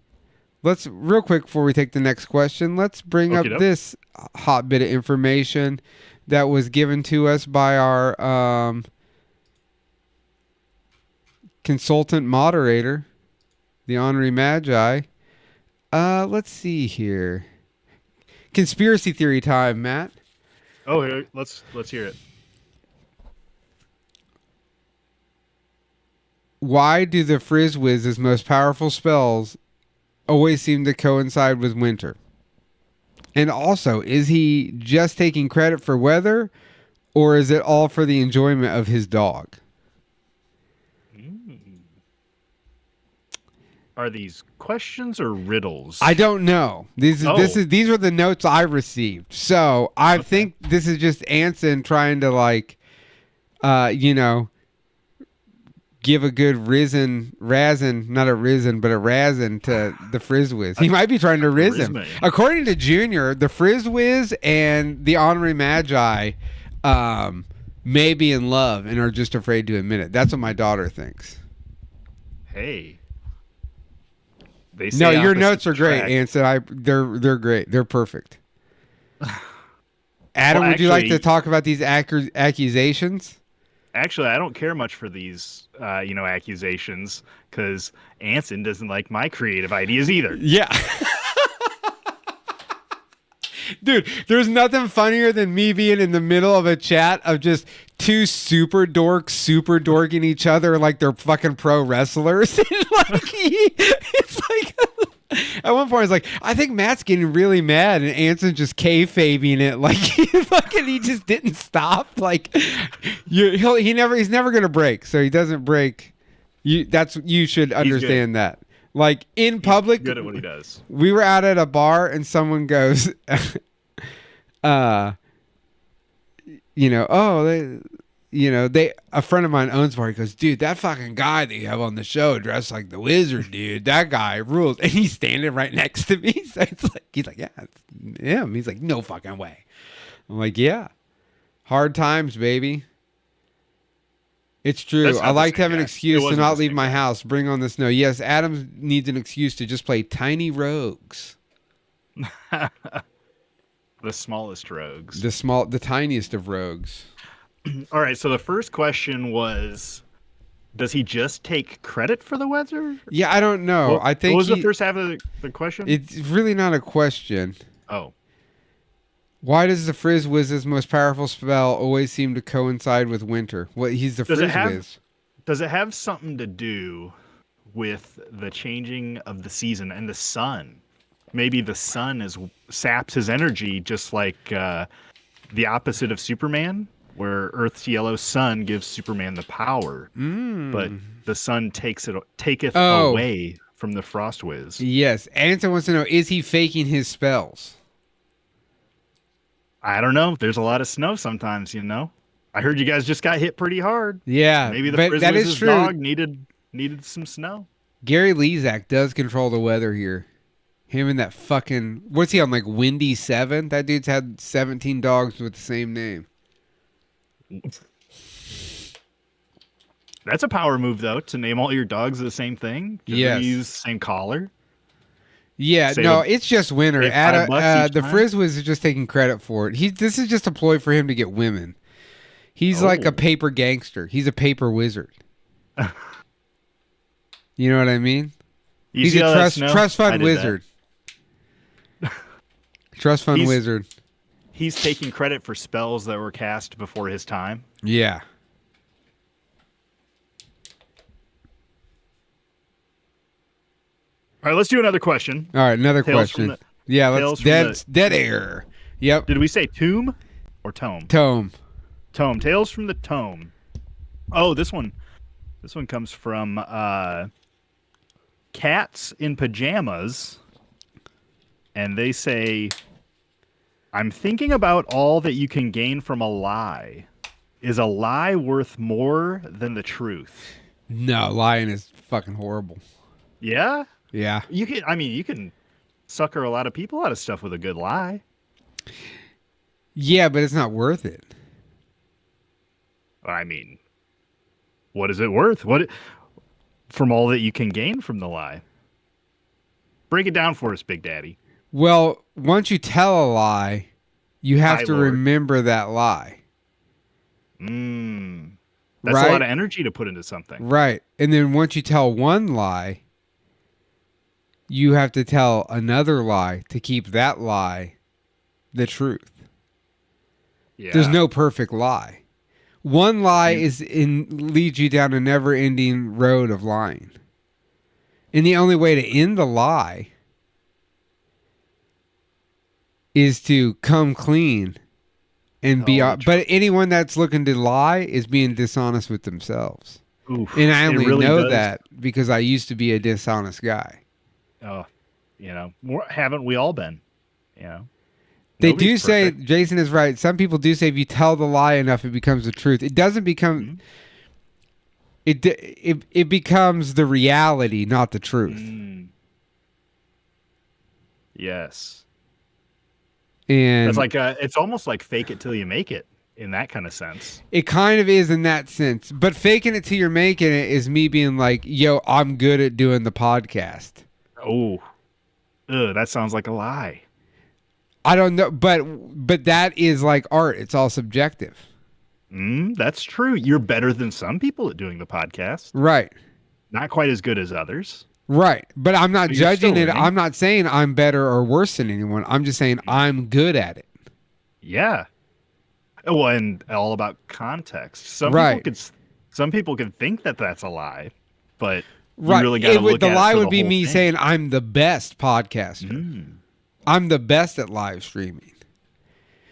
Let's real quick before we take the next question. Let's bring up this hot bit of information that was given to us by our consultant moderator, the Honorary Magi. Let's see here. Conspiracy theory time, Matt. Oh, let's hear it. Why do the Frizzwiz's most powerful spells always seem to coincide with winter? And also, is he just taking credit for weather, or is it all for the enjoyment of his dog? Are these questions or riddles? I don't know. These were the notes I received. So I think this is just Anson trying to give a good razzin, not a risen, but a razzin to the Frizzwiz. He might be trying to rizz him. According to Junior, the Frizzwiz and the Honorary Magi may be in love and are just afraid to admit it. That's what my daughter thinks. Hey. No, your notes are great, Anson. They're great. They're perfect. Adam, would you like to talk about these accusations? Actually, I don't care much for these, accusations because Anson doesn't like my creative ideas either. Yeah. Dude, there's nothing funnier than me being in the middle of a chat of just two super dorking each other like they're fucking pro wrestlers. It's like at one point it's like, I think Matt's getting really mad and Anson's just kayfabing it like he just didn't stop. Like he's never gonna break, so he doesn't break. You should understand that. Like in public, Good at what he does. we were out at a bar and someone goes, a friend of mine owns a bar. He goes, dude, that fucking guy that you have on the show dressed like the Wizard, dude, that guy rules. And he's standing right next to me. So he's like, yeah, it's him. He's like, no fucking way. I'm like, yeah, hard times, baby. It's true. I like to have an excuse to not leave my house. Bring on the snow. Yes, Adams needs an excuse to just play tiny rogues. The smallest rogues. The tiniest of rogues. All right, so the first question was, does he just take credit for the weather? Yeah, I don't know. I think what was the first half of the question? It's really not a question. Oh. Why does the Frizz Wiz's most powerful spell always seem to coincide with winter? Well, he's the Frizz Wiz. Does it have something to do with the changing of the season and the sun? Maybe the sun saps his energy, just like the opposite of Superman, where Earth's yellow sun gives Superman the power, but the sun taketh away from the Frost Wiz. Yes, Anson wants to know: is he faking his spells? I don't know. There's a lot of snow sometimes, I heard you guys just got hit pretty hard. Yeah, Maybe the but that is true. Dog needed some snow. Gary Lezak does control the weather here. Him and that fucking... What's he on, like Windy 7? That dude's had 17 dogs with the same name. That's a power move, though, to name all your dogs the same thing. Yes. Use the same collar. Yeah, it's just winter. The time. Frizz was just taking credit for it. This is just a ploy for him to get women. He's like a paper gangster. He's a paper wizard. You know what I mean? He's a trust fund wizard. Trust fund wizard. He's taking credit for spells that were cast before his time. Yeah. All right, let's do another question. All right, another question. Let's dead air. Yep. Did we say tomb or tome? Tome. Tales from the Tome. Oh, this one comes from Cats in Pajamas, and they say, I'm thinking about all that you can gain from a lie. Is a lie worth more than the truth? No, lying is fucking horrible. Yeah? Yeah. You can sucker a lot of people out of stuff with a good lie. Yeah, but it's not worth it. I mean, what is it worth? From all that you can gain from the lie? Break it down for us, Big Daddy. Well, once you tell a lie, you have to remember that lie. That's a lot of energy to put into something. Right. And then once you tell one lie, you have to tell another lie to keep that lie the truth. Yeah. There's no perfect lie. One lie leads you down a never-ending road of lying. And the only way to end the lie is to come clean and be... But anyone that's looking to lie is being dishonest with themselves. Oof, and I only know that because I used to be a dishonest guy. Oh, haven't we all been? They do say, Jason is right, some people do say if you tell the lie enough, it becomes the truth. It doesn't become... It becomes the reality, not the truth. Yes. And it's like it's almost like fake it till you make it in that kind of sense. It kind of is in that sense. But faking it till you're making it is me being like, yo, I'm good at doing the podcast. Oh, that sounds like a lie. I don't know, but that is like art. It's all subjective. That's true. You're better than some people at doing the podcast. Right. Not quite as good as others. Right. But I'm not But you're judging still it. winning. I'm not saying I'm better or worse than anyone. I'm just saying I'm good at it. Yeah. Well, and all about context. Right. Some people could think that that's a lie, but you Right. really got to look The at lie it for would the be whole me thing. saying I'm the best podcaster. Mm. I'm the best at live streaming.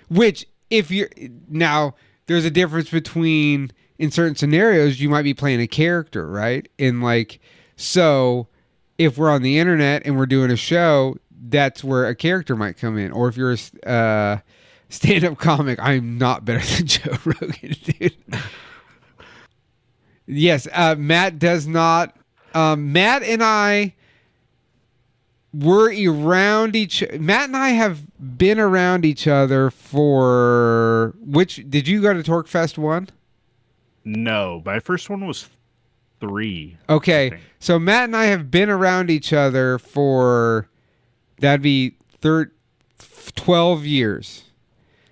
Which, if you're now, there's a difference between in certain scenarios you might be playing a character, right? And like, so if we're on the internet and we're doing a show, that's where a character might come in. Or if you're a stand-up comic, I'm not better than Joe Rogan, dude. Yes, Matt does not. Matt and I were around Matt and I have been around each other for which did you go to Torquefest 1? No, my first one was 3. I Okay. think. So Matt and I have been around each other for that'd be 12 years.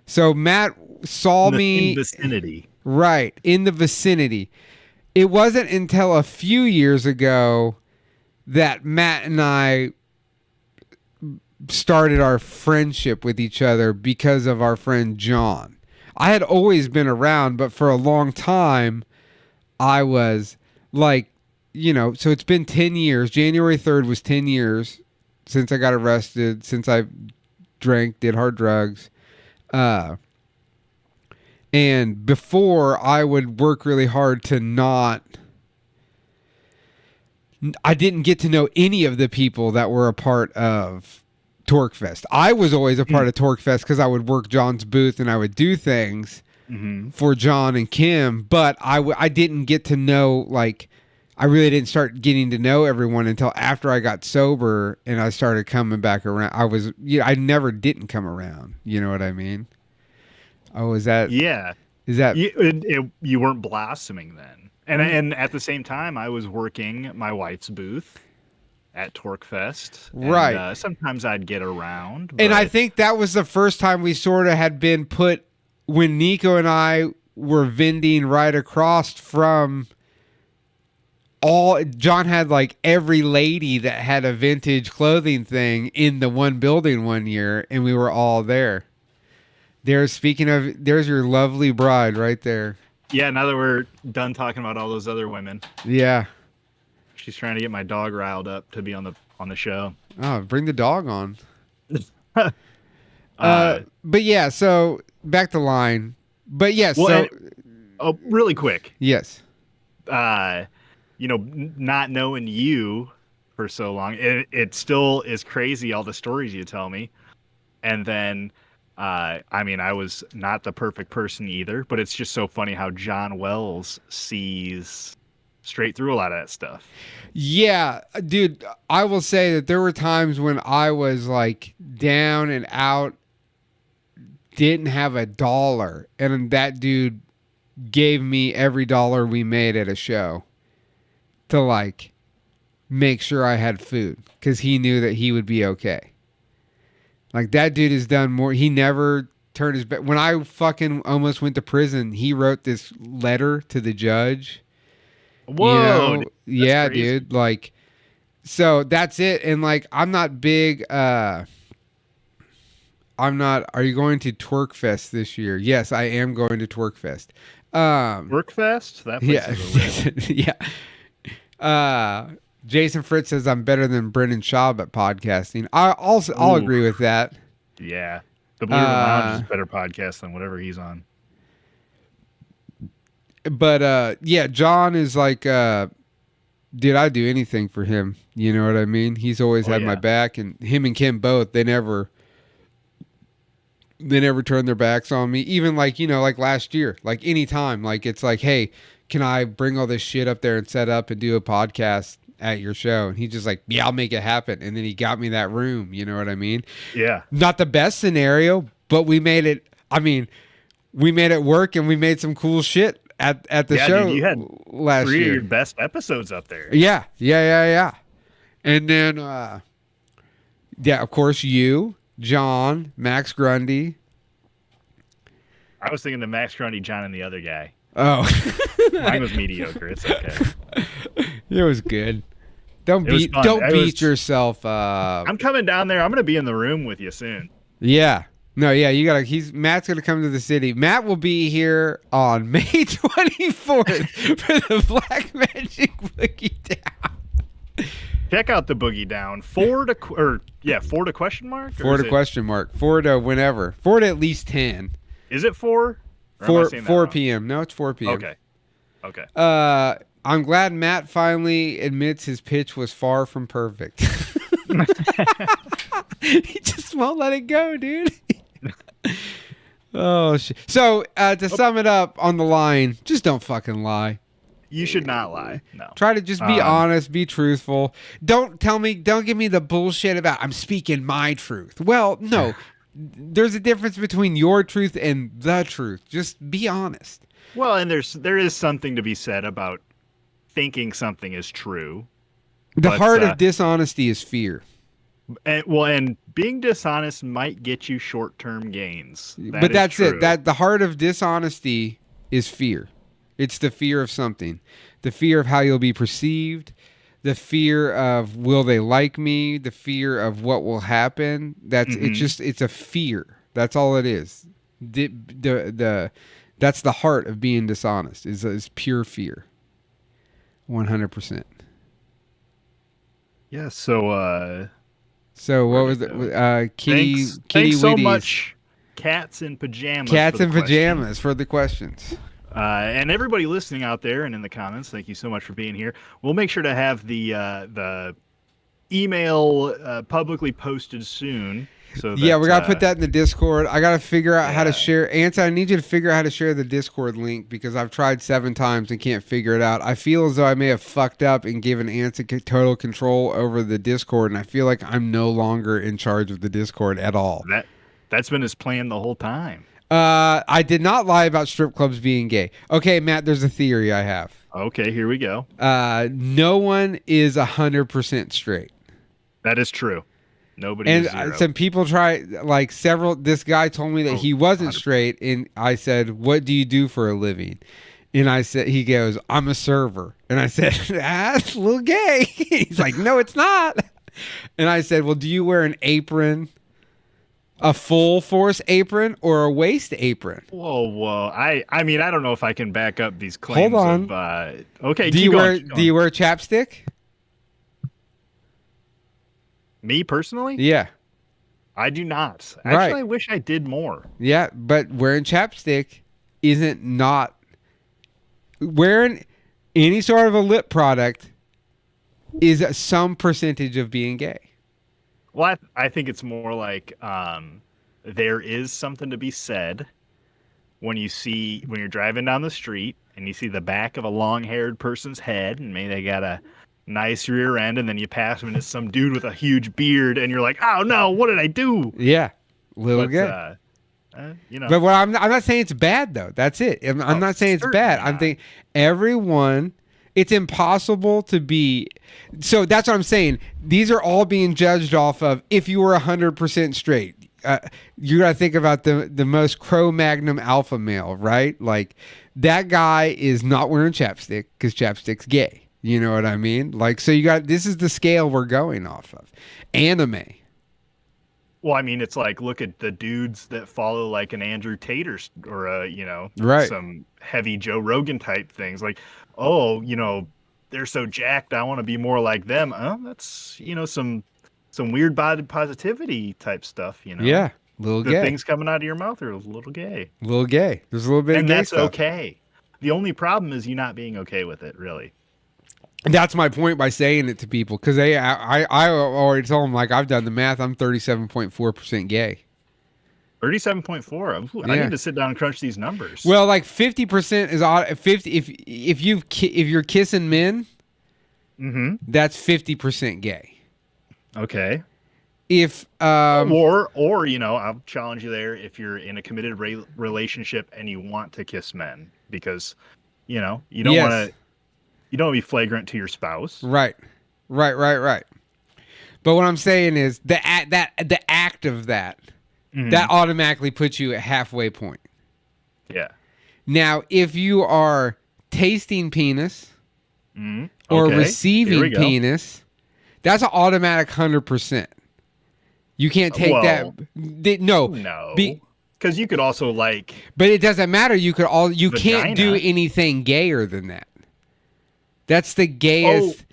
So Matt saw In me vicinity. right in the vicinity. It wasn't until a few years ago that Matt and I started our friendship with each other because of our friend John. I had always been around, but for a long time, I was like, so it's been 10 years. January 3rd was 10 years since I got arrested, since I drank, did hard drugs. And before, I would work really hard I didn't get to know any of the people that were a part of Torquefest. I was always a part of Torquefest because I would work John's booth and I would do things for John and Kim, but I didn't get to know, like, I really didn't start getting to know everyone until after I got sober and I started coming back around. I never didn't come around. You know what I mean? Oh, is that You weren't blossoming then. And at the same time, I was working my wife's booth at Torquefest. Right. And, sometimes I'd get around. And I but- think that was the first time we sort of had been put when Nico and I were vending right across from John had like every lady that had a vintage clothing thing in the one building one year, and we were all there. There's your lovely bride right there. Yeah, now that we're done talking about all those other women, Yeah. she's trying to get my dog riled up to be on the show. Oh, bring the dog on. Uh, But yeah, so back to line. But yes, well, so really quick. yes. Not knowing you for so long, it still is crazy, all the stories you tell me. And then, I was not the perfect person either, but it's just so funny how John Wells sees straight through a lot of that stuff. Yeah, dude, I will say that there were times when I was like down and out, didn't have $1, and that dude gave me every dollar we made at a show to like make sure I had food because he knew that he would be okay. Like that dude has done more. He never turned his back. When I fucking almost went to prison, he wrote this letter to the judge. Whoa. That's yeah, crazy. dude. Like, so that's it. And like, I'm not big. Are you going to Twerkfest this year? Yes, I am going to Twerkfest. Workfest? That place Yeah. is a real- Yeah. Jason Fritz says I'm better than Brendan Schaub at podcasting. I'll Ooh. agree with that. Yeah. The Blue Ribbon Lounge is a better podcast than whatever he's on. But yeah, John is like, dude, I'd do anything for him. You know what I mean? He's always had my yeah. back, and him and Kim both. They never turned their backs on me. Even like, like last year, like anytime, like it's like, hey, can I bring all this shit up there and set up and do a podcast at your show? And he's just like, yeah, I'll make it happen. And then he got me that room. You know what I mean? Yeah. Not the best scenario, but we made it. I mean, we made it work, and we made some cool shit at the Yeah, show dude, you had last 3 year. of your best episodes up there. Yeah. And then, yeah, of course, you, John, Max Grundy. I was thinking the Max Grundy, John, and the other guy. Oh. Mine was mediocre. It's okay. It was good. Don't It was beat fun. don't It beat was- yourself I'm coming down there. I'm going to be in the room with you soon. Yeah. No, yeah, you gotta. Matt's gonna come to the city. Matt will be here on May 24th for the Black Magic Boogie Down. Check out the Boogie Down. Four to question mark? Or Four is to it- question mark. Four to whenever. Four to at least 10. Is it 4? Or am I 4 saying that 4 wrong? p.m. No, it's 4 p.m. Okay. I'm glad Matt finally admits his pitch was far from perfect. He just won't let it go, dude. Oh shit. So to sum it up on the line, just don't fucking lie. You should not lie. No. Try to just be honest, be truthful. Don't give me the bullshit about I'm speaking my truth. Well, no. There's a difference between your truth and the truth. Just be honest. Well, and there is something to be said about thinking something is true. The But, heart of dishonesty is fear. And being dishonest might get you short-term gains. But that's it. That the heart of dishonesty is fear. It's the fear of something. The fear of how you'll be perceived, the fear of will they like me, the fear of what will happen. It's a fear. That's all it is. That's the heart of being dishonest. Is pure fear. 100%. Yeah. So. So what was it? Kitty Thanks so Wheaties. much, Cats in Pajamas. Cats for in the question. pajamas for the questions. And everybody listening out there and in the comments, thank you so much for being here. We'll make sure to have the email publicly posted soon. So Yeah, we gotta that, put that in the Discord. I gotta figure out how to Yeah. share. Anson, I need you to figure out how to share the Discord link because I've tried 7 times and can't figure it out. I feel as though I may have fucked up and given Anson total control over the Discord, and I feel like I'm no longer in charge of the Discord at all. That's been his plan the whole time. I did not lie about strip clubs being gay. Okay, Matt, there's a theory I have. Okay, here we go. No one is 100% straight. That is true. Nobody And is zero. some people try, like this guy told me that he wasn't 100%. straight. And I said, what do you do for a living? And he goes, I'm a server. And I said, that's a little gay. He's like, no, it's not. And I said, well, do you wear an apron, a full force apron or a waist apron? Whoa. I mean, I don't know if I can back up these claims. Hold on. Okay, Do keep you going. wear chapstick? Me personally? Yeah. I do not. Right. Actually, I wish I did more. Yeah, but wearing chapstick isn't not wearing any sort of a lip product is some percentage of being gay. Well, I think it's more like there is something to be said when you're driving down the street and you see the back of a long-haired person's head and maybe they got a nice rear end and then you pass them and it's some dude with a huge beard and you're like, oh no, what did I do? Yeah, little But, gay. But But I'm not saying it's bad though. That's it. I'm not saying it's bad. certainly I'm not. thinking everyone. It's impossible to be. So that's what I'm saying. These are all being judged off of if you were 100% straight. You got to think about the most Cro-Magnon alpha male, right? Like that guy is not wearing chapstick because chapstick's gay. You know what I mean? Like, so this is the scale we're going off of. Anime. Well, I mean, it's like, look at the dudes that follow like an Andrew Tate or Right. some heavy Joe Rogan type things. Like, oh, they're so jacked, I want to be more like them. That's, some weird body positivity type stuff, Yeah. Little The gay. things coming out of your mouth are a little gay. Little gay. There's a little bit And of gay that's stuff. okay. The only problem is you not being okay with it, really. That's my point by saying it to people because I already told them, like, I've done the math. I'm 37.4% gay. 37.4. I Yeah. need to sit down and crunch these numbers. Well, like 50% is 50. If you're kissing men, Mm-hmm. that's 50% gay. Okay. If Or I'll challenge you there if you're in a committed relationship and you want to kiss men because, you don't Yes. want to be flagrant to your spouse. right. But what I'm saying is the act of that Mhm. that automatically puts you at halfway point. Yeah. Now, if you are tasting penis or Okay. Here we receiving go. penis, that's an automatic 100%. You can't take that. Well, No, No. Because you could also like but it doesn't matter. You can't do vagina. anything gayer than that. That's the Oh, gayest.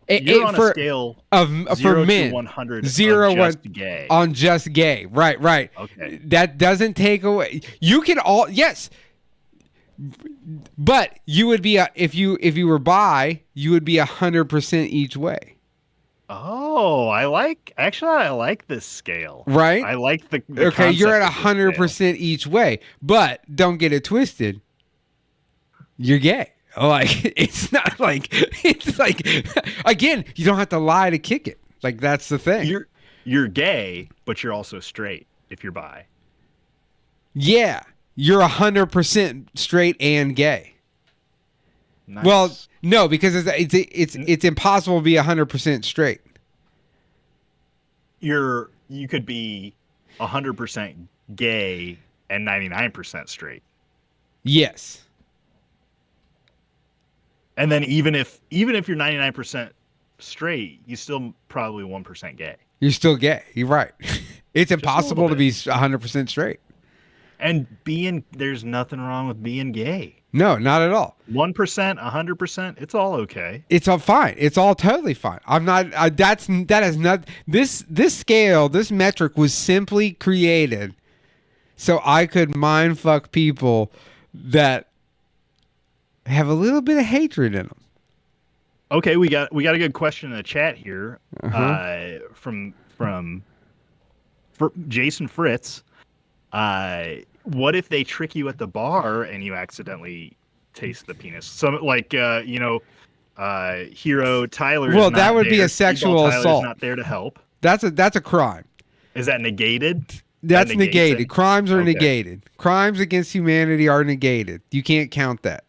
you're on a scale of for 0 men. to 100 0 of one just gay. on just gay. Right. Okay. That doesn't take away. You can all yes, but you would be if you were bi, you would be 100% each way. Oh, I like this scale. Right? I like the Okay, you're at concept of this 100% each way, but don't get it twisted. You're gay. Like it's not like it's like again, you don't have to lie to kick it. Like that's the thing. scale. You're gay, but you're also straight if you're bi. Yeah, you're 100% straight and gay. Nice. Well, no, because it's impossible to be 100% straight. you could be 100% gay and 99% straight. Yes. And then even if you're 99% straight, you still probably 1% gay. You're still gay. You're right. It's a impossible little to be 100% straight. And there's nothing wrong with being gay. No, not at all. 1%, 100%, it's all okay. It's all fine. It's all totally fine. I'm not. That is not. This scale, this metric was simply created so I could mind fuck people that have a little bit of hatred in them. Okay, we got a good question in the chat here from Jason Fritz. What if they trick you at the bar and you accidentally taste the penis? Some Hero Tyler. Well, that would be a sexual assault. Not there to help. That's a crime. Is that negated? That's That negates negated. it? Crimes are Okay. negated. Crimes against humanity are negated. You can't count that.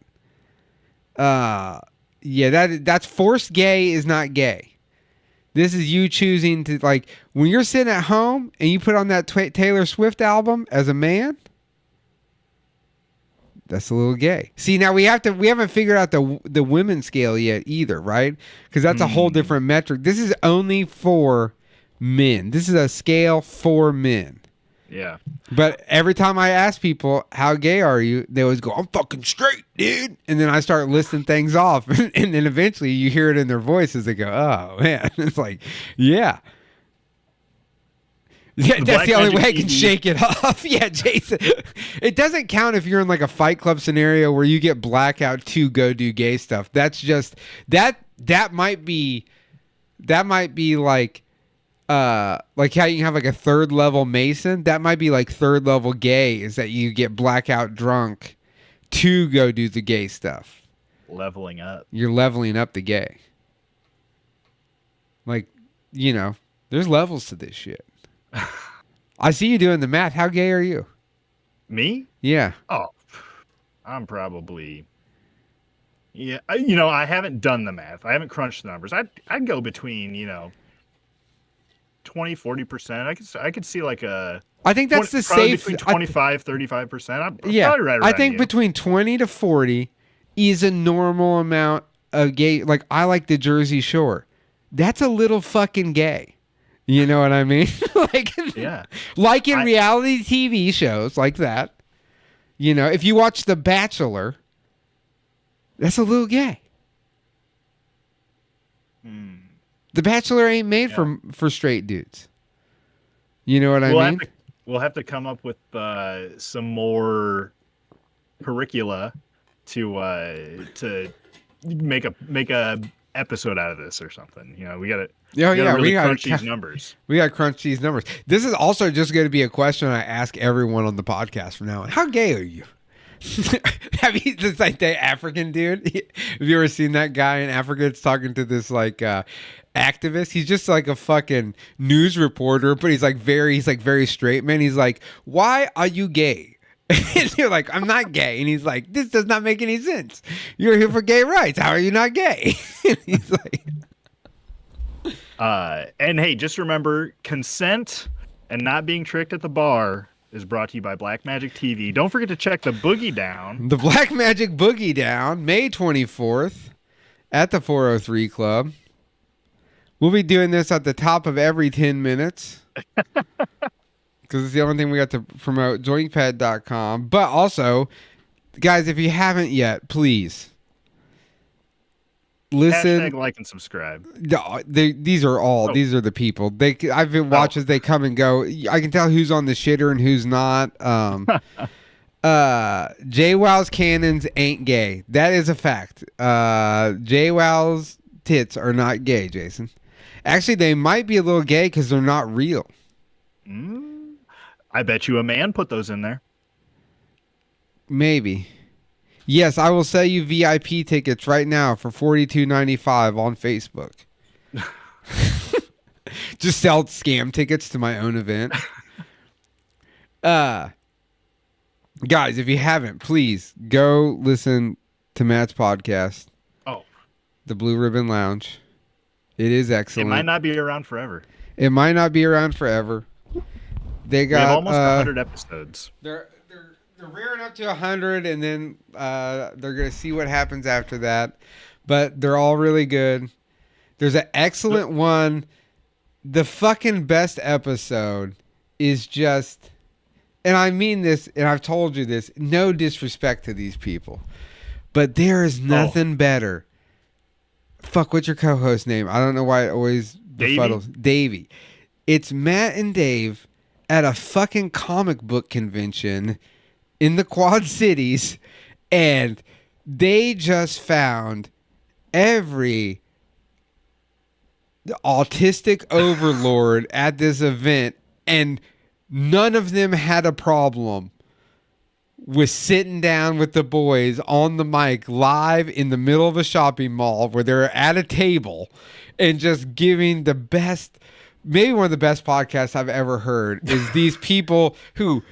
Yeah, that's forced gay is not gay. This is you choosing to like when you're sitting at home and you put on that Taylor Swift album as a man. That's a little gay. See, now we haven't figured out the women's scale yet either, right? Because that's a whole different metric. This is only for men. This is a scale for men. Yeah. But every time I ask people, how gay are you? They always go, I'm fucking straight, dude. And then I start listing things off. And then eventually you hear it in their voice as they go, oh, man. It's like, yeah. Yeah, that's the only way I can shake it off. Yeah, Jason. It doesn't count if you're in like a Fight Club scenario where you get blackout to go do gay stuff. That's just, that might be like how you can have like a third level Mason. That might be like third level gay is that you get blackout drunk to go do the gay stuff. Leveling up. You're leveling up the gay. Like, there's levels to this shit. I see you doing the math. How gay are you? Me? Yeah. Oh, I'm probably. Yeah, I haven't done the math. I haven't crunched the numbers. I'd go between 20-40%. I could see like a. I think that's the safe. Between 25-35%. I'm yeah, probably right around I think you. between 20 to 40 is a normal amount of gay. Like I like the Jersey Shore. That's a little fucking gay. You know what I mean? Like, yeah. Like in reality TV shows like that. If you watch The Bachelor, that's a little gay. The Bachelor ain't made for straight dudes. You know what I mean? We'll have to come up with some more curricula to make a episode out of this or something. We got to. We got to crunch these numbers. We got to crunch these numbers. This is also just going to be a question I ask everyone on the podcast from now on. How gay are you? Have you this like the African dude? Have you ever seen that guy in Africa that's talking to this like activist? He's just like a fucking news reporter, but he's like very straight man. He's like, "Why are you gay?" And you're like, "I'm not gay." And he's like, "This does not make any sense. You're here for gay rights. How are you not gay?" And he's like. And hey, just remember, consent and not being tricked at the bar is brought to you by Black Magic TV. Don't forget to check the Boogie Down. The Black Magic Boogie Down, May 24th at the 403 Club. We'll be doing this at the top of every 10 minutes. Because it's the only thing we got to promote, joinkpad.com. But also, guys, if you haven't yet, please listen. Hashtag like and subscribe. These are the people. I've been watching as they come and go. I can tell who's on the shitter and who's not. JWoww's cannons ain't gay. That is a fact. JWoww's tits are not gay, Jason. Actually, they might be a little gay because they're not real. I bet you a man put those in there. Maybe. Yes, I will sell you VIP tickets right now for $42.95 on Facebook. Just sell scam tickets to my own event. Guys, if you haven't, please go listen to Matt's podcast. Oh. The Blue Ribbon Lounge. It is excellent. It might not be around forever. It might not be around forever. They got we have almost 100 episodes. They're rearing up to 100, and then they're gonna see what happens after that. But they're all really good. There's an excellent one. The fucking best episode is just, and I mean this, and I've told you this, no disrespect to these people, but there is nothing better. Fuck, what's your co-host name? I don't know why it always befuddles. Davey. It's Matt and Dave at a fucking comic book convention in the Quad Cities, and they just found every autistic overlord at this event, and none of them had a problem with sitting down with the boys on the mic live in the middle of a shopping mall where they're at a table and just giving the best, maybe one of the best podcasts I've ever heard is these people who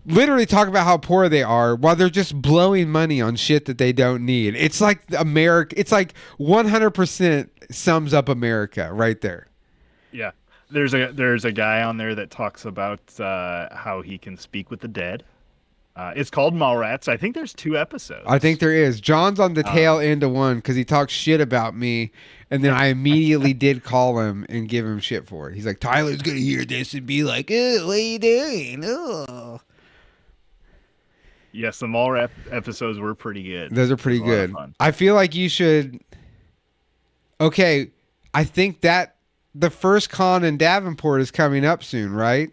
literally talk about how poor they are while they're just blowing money on shit that they don't need. It's like America. It's like 100% sums up America right there. Yeah. There's a guy on there that talks about how he can speak with the dead. It's called Mallrats. I think there's 2 episodes. I think there is. John's on the tail end of one because he talks shit about me, and then I immediately did call him and give him shit for it. He's like, Tyler's going to hear this and be like, oh, what are you doing? Oh. Yes, the Mallrat episodes were pretty good. Those are pretty good. I feel like you should... Okay, I think that the first con in Davenport is coming up soon, right?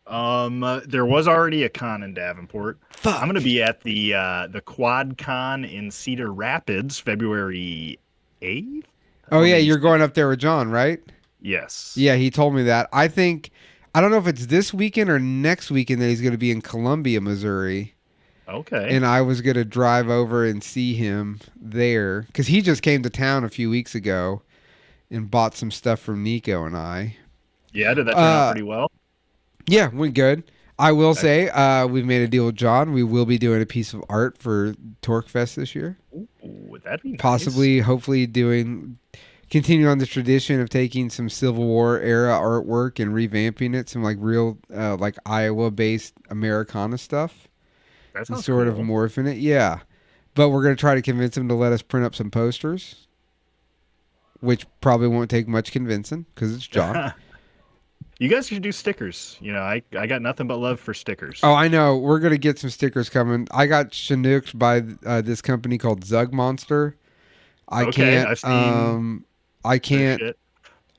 There was already a con in Davenport. Fuck. I'm going to be at the Quad Con in Cedar Rapids, February 8th. Oh, yeah, you're going up there with John, right? Yes. Yeah, he told me that. I don't know if it's this weekend or next weekend that he's going to be in Columbia, Missouri. Okay. And I was going to drive over and see him there because he just came to town a few weeks ago and bought some stuff from Nico and I. Yeah, did that turn out pretty well? Yeah, went good. I will say we've made a deal with John. We will be doing a piece of art for Torquefest this year. Ooh, would that be nice? Possibly, hopefully continue on this tradition of taking some Civil War era artwork and revamping it, some like real like Iowa-based Americana stuff. That sounds and sort cool. of morphing it. Yeah. But we're going to try to convince him to let us print up some posters, which probably won't take much convincing because it's John. You guys should do stickers. You know, I got nothing but love for stickers. Oh, I know. We're going to get some stickers coming. I got chinooked by this company called Zug Monster. I can't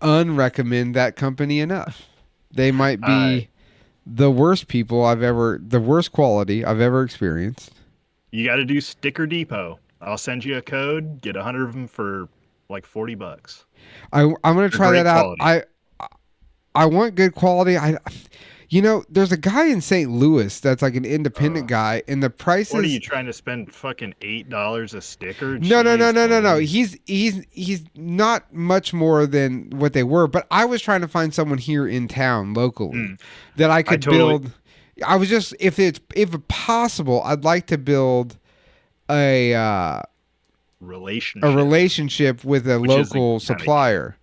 unrecommend that company enough. They might be the worst the worst quality I've ever experienced. You got to do Sticker Depot. I'll send you a code. Get 100 of them for like $40. I'm going to try that out. Quality. I want good quality. There's a guy in St. Louis that's like an independent guy, and the price What is... are you trying to spend fucking $8 a sticker? No. He's not much more than what they were, but I was trying to find someone here in town locally that I could build. I was just, if possible, I'd like to build a relationship with a local supplier.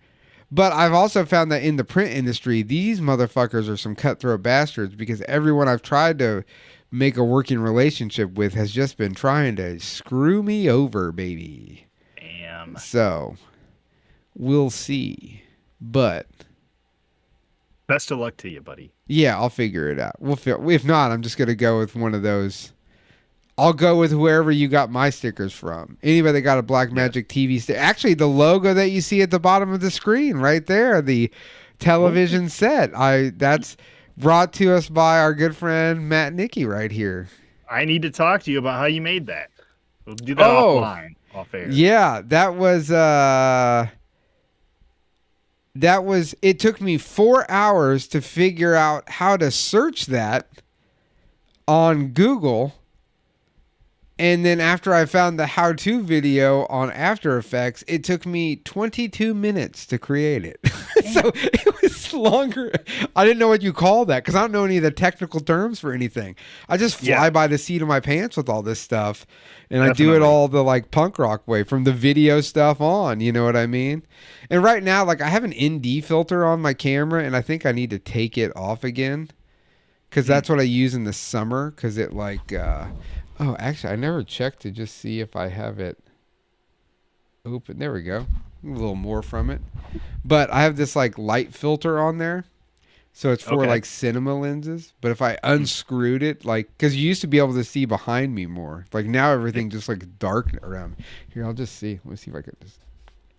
But I've also found that in the print industry, these motherfuckers are some cutthroat bastards because everyone I've tried to make a working relationship with has just been trying to screw me over, baby. Damn. So we'll see. But Best of luck to you, buddy. yeah, I'll figure it out. If not, I'm just gonna go with one of those. I'll go with whoever you got my stickers from. Anybody that got a Black Magic TV sticker. Actually, the logo that you see at the bottom of the screen right there, the television set. That's brought to us by our good friend Matt Nicky right here. I need to talk to you about how you made that. We'll do that Oh, offline, off air. yeah, it took me 4 hours to figure out how to search that on Google. And then after I found the how-to video on After Effects, it took me 22 minutes to create it. So it was longer. I didn't know what you call that because I don't know any of the technical terms for anything. I just fly by the seat of my pants with all this stuff. And Definitely. I do it all the like punk rock way from the video stuff on. You know what I mean? And right now, like I have an ND filter on my camera and I think I need to take it off again because that's what I use in the summer because it like... Oh, actually, I never checked to just see if I have it open. There we go. A little more from it. But I have this like light filter on there. So it's for like cinema lenses. But if I unscrewed it, like, because you used to be able to see behind me more. Like now everything just like dark around me. Here, I'll just see. Let me see if I could just,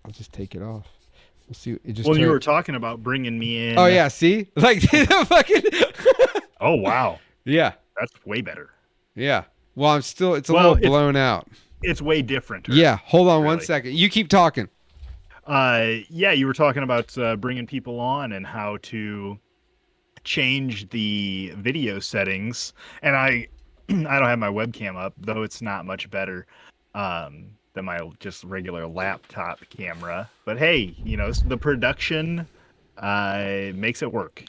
I'll just take it off. We'll see. It just you were talking about bringing me in. Oh, yeah. See? Like, fucking. Oh, wow. Yeah. That's way better. Yeah. Well, it's a little blown out. It's way different. Yeah. Hold on 1 second. You keep talking. Yeah, you were talking about bringing people on and how to change the video settings. And I don't have my webcam up, though it's not much better than my just regular laptop camera. But hey, the production makes it work,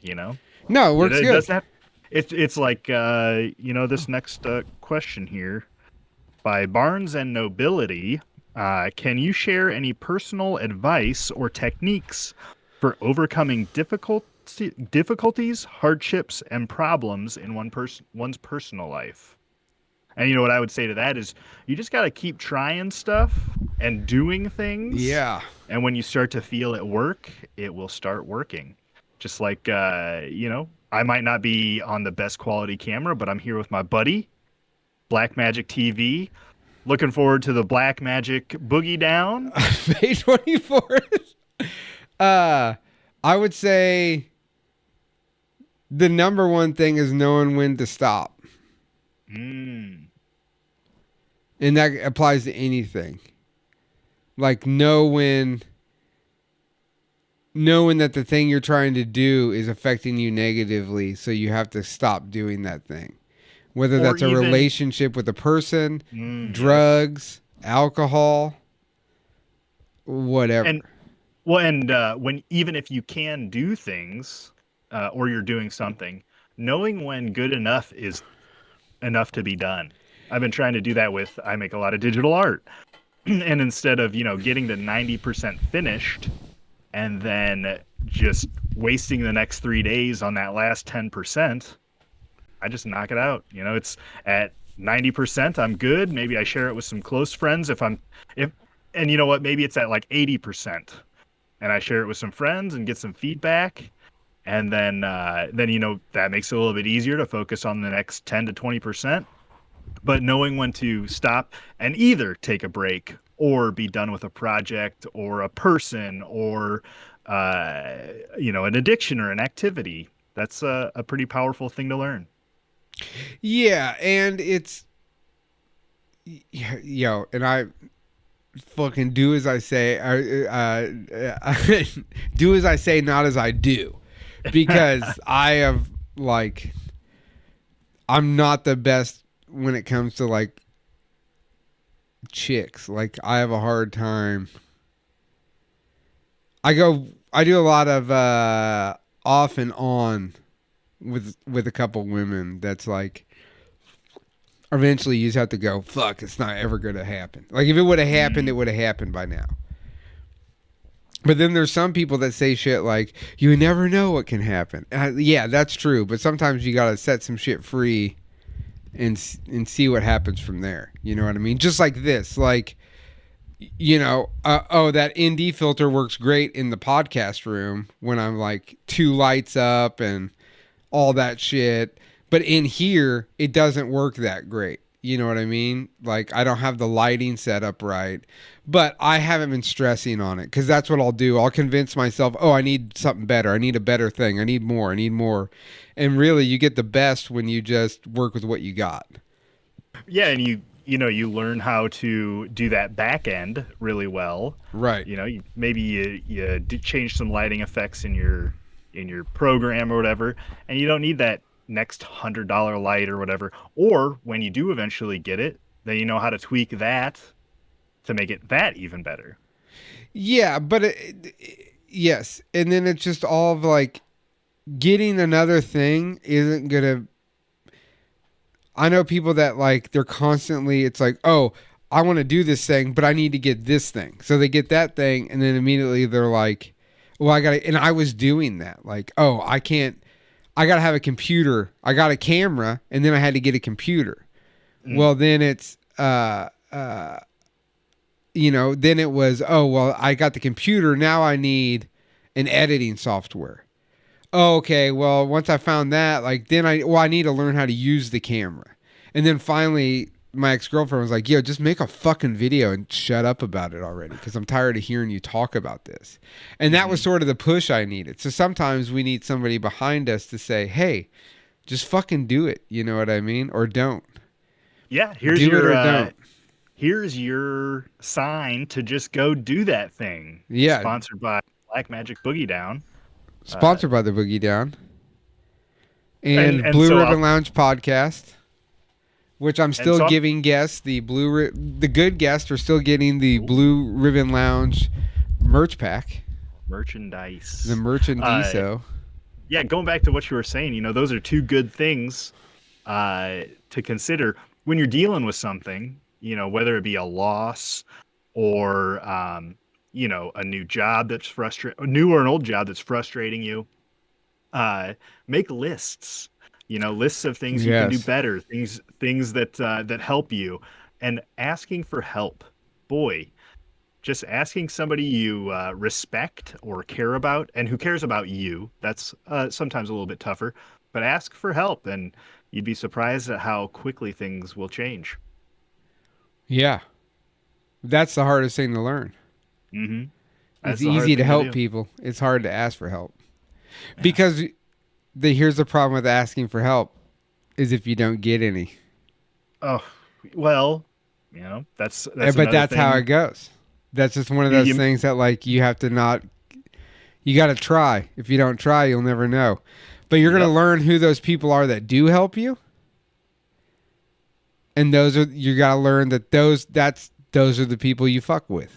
No, it works good. Doesn't have, it's like, this next question here by Barnes and Nobility. Can you share any personal advice or techniques for overcoming difficulties, hardships, and problems in one's personal life? And what I would say to that is you just got to keep trying stuff and doing things. Yeah. And when you start to feel it work, it will start working. Just like, I might not be on the best quality camera, but I'm here with my buddy, Black Magic TV. Looking forward to the Black Magic Boogie Down. May 24th. I would say the number one thing is knowing when to stop. And that applies to anything. Like knowing that the thing you're trying to do is affecting you negatively, so you have to stop doing that thing. Whether that's a relationship with a person, drugs, alcohol, whatever. And when even if you can do things, or you're doing something, knowing when good enough is enough to be done. I've been trying to do that I make a lot of digital art. And instead of, getting to 90% finished and then just wasting the next 3 days on that last 10%, I just knock it out. It's at 90%, I'm good. Maybe I share it with some close friends and you know what, maybe it's at like 80%. And I share it with some friends and get some feedback. And then that makes it a little bit easier to focus on the next 10 to 20%. But knowing when to stop and either take a break or be done with a project or a person or, an addiction or an activity, that's a pretty powerful thing to learn. Yeah, and it's, and I fucking do as I say, do as I say, not as I do, because I'm not the best when it comes to like chicks. Like I have a hard time. I do a lot of off and on with a couple women. That's like eventually you just have to go, fuck, it's not ever going to happen. Like if it would have happened, it would have happened by now. But then there's some people that say shit like, you never know what can happen. Yeah, that's true. But sometimes you got to set some shit free and see what happens from there. You know what I mean? Just like this. Like, that ND filter works great in the podcast room when I'm like 2 lights up and all that shit. But in here, it doesn't work that great. You know what I mean? Like, I don't have the lighting set up right. But I haven't been stressing on it because that's what I'll do. I'll convince myself, oh, I need something better. I need a better thing. I need more. I need more. And really, you get the best when you just work with what you got. Yeah, and you learn how to do that back end really well. Right. Maybe you change some lighting effects in your program or whatever, and you don't need that next $100 light or whatever. Or when you do eventually get it, then you know how to tweak that to make it that even better. Yeah, but yes, and then it's just all of like getting another thing isn't gonna. I know people that like they're constantly. It's like, oh, I want to do this thing, but I need to get this thing. So they get that thing, and then immediately they're like, well, I gotta. And I was doing that. Like, oh, I can't. I gotta have a computer. I got a camera, and then I had to get a computer. Well, then it's then it was, oh, well, I got the computer. Now I need an editing software. Oh, okay. Well, once I found that, like, then I need to learn how to use the camera. And then finally, my ex-girlfriend was like, yo, just make a fucking video and shut up about it already. Cause I'm tired of hearing you talk about this. And that was sort of the push I needed. So sometimes we need somebody behind us to say, hey, just fucking do it. You know what I mean? Or don't. Yeah. Here's your sign to just go do that thing. Yeah. Sponsored by Black Magic Boogie Down. Sponsored by the Boogie Down. And Blue Ribbon Lounge podcast, which I'm still giving guests. The good guests are still getting the Blue Ribbon Lounge merch pack. Merchandise. The merchandiso. Yeah, going back to what you were saying, those are two good things to consider when you're dealing with something, whether it be a loss or, a new job that's new or an old job that's frustrating you. Make lists, lists of things you can do better, things that help you, and asking for help. Boy, just asking somebody you respect or care about and who cares about you. That's sometimes a little bit tougher, but ask for help and you'd be surprised at how quickly things will change. Yeah. That's the hardest thing to learn. Mm-hmm. It's easy to help people. It's hard to ask for help. Yeah. Because here's the problem with asking for help is if you don't get any. Oh, well, that's but that's how it goes. That's just one of those things that like you have to you got to try. If you don't try, you'll never know. But you're going to learn who those people are that do help you. And you got to learn that those are the people you fuck with.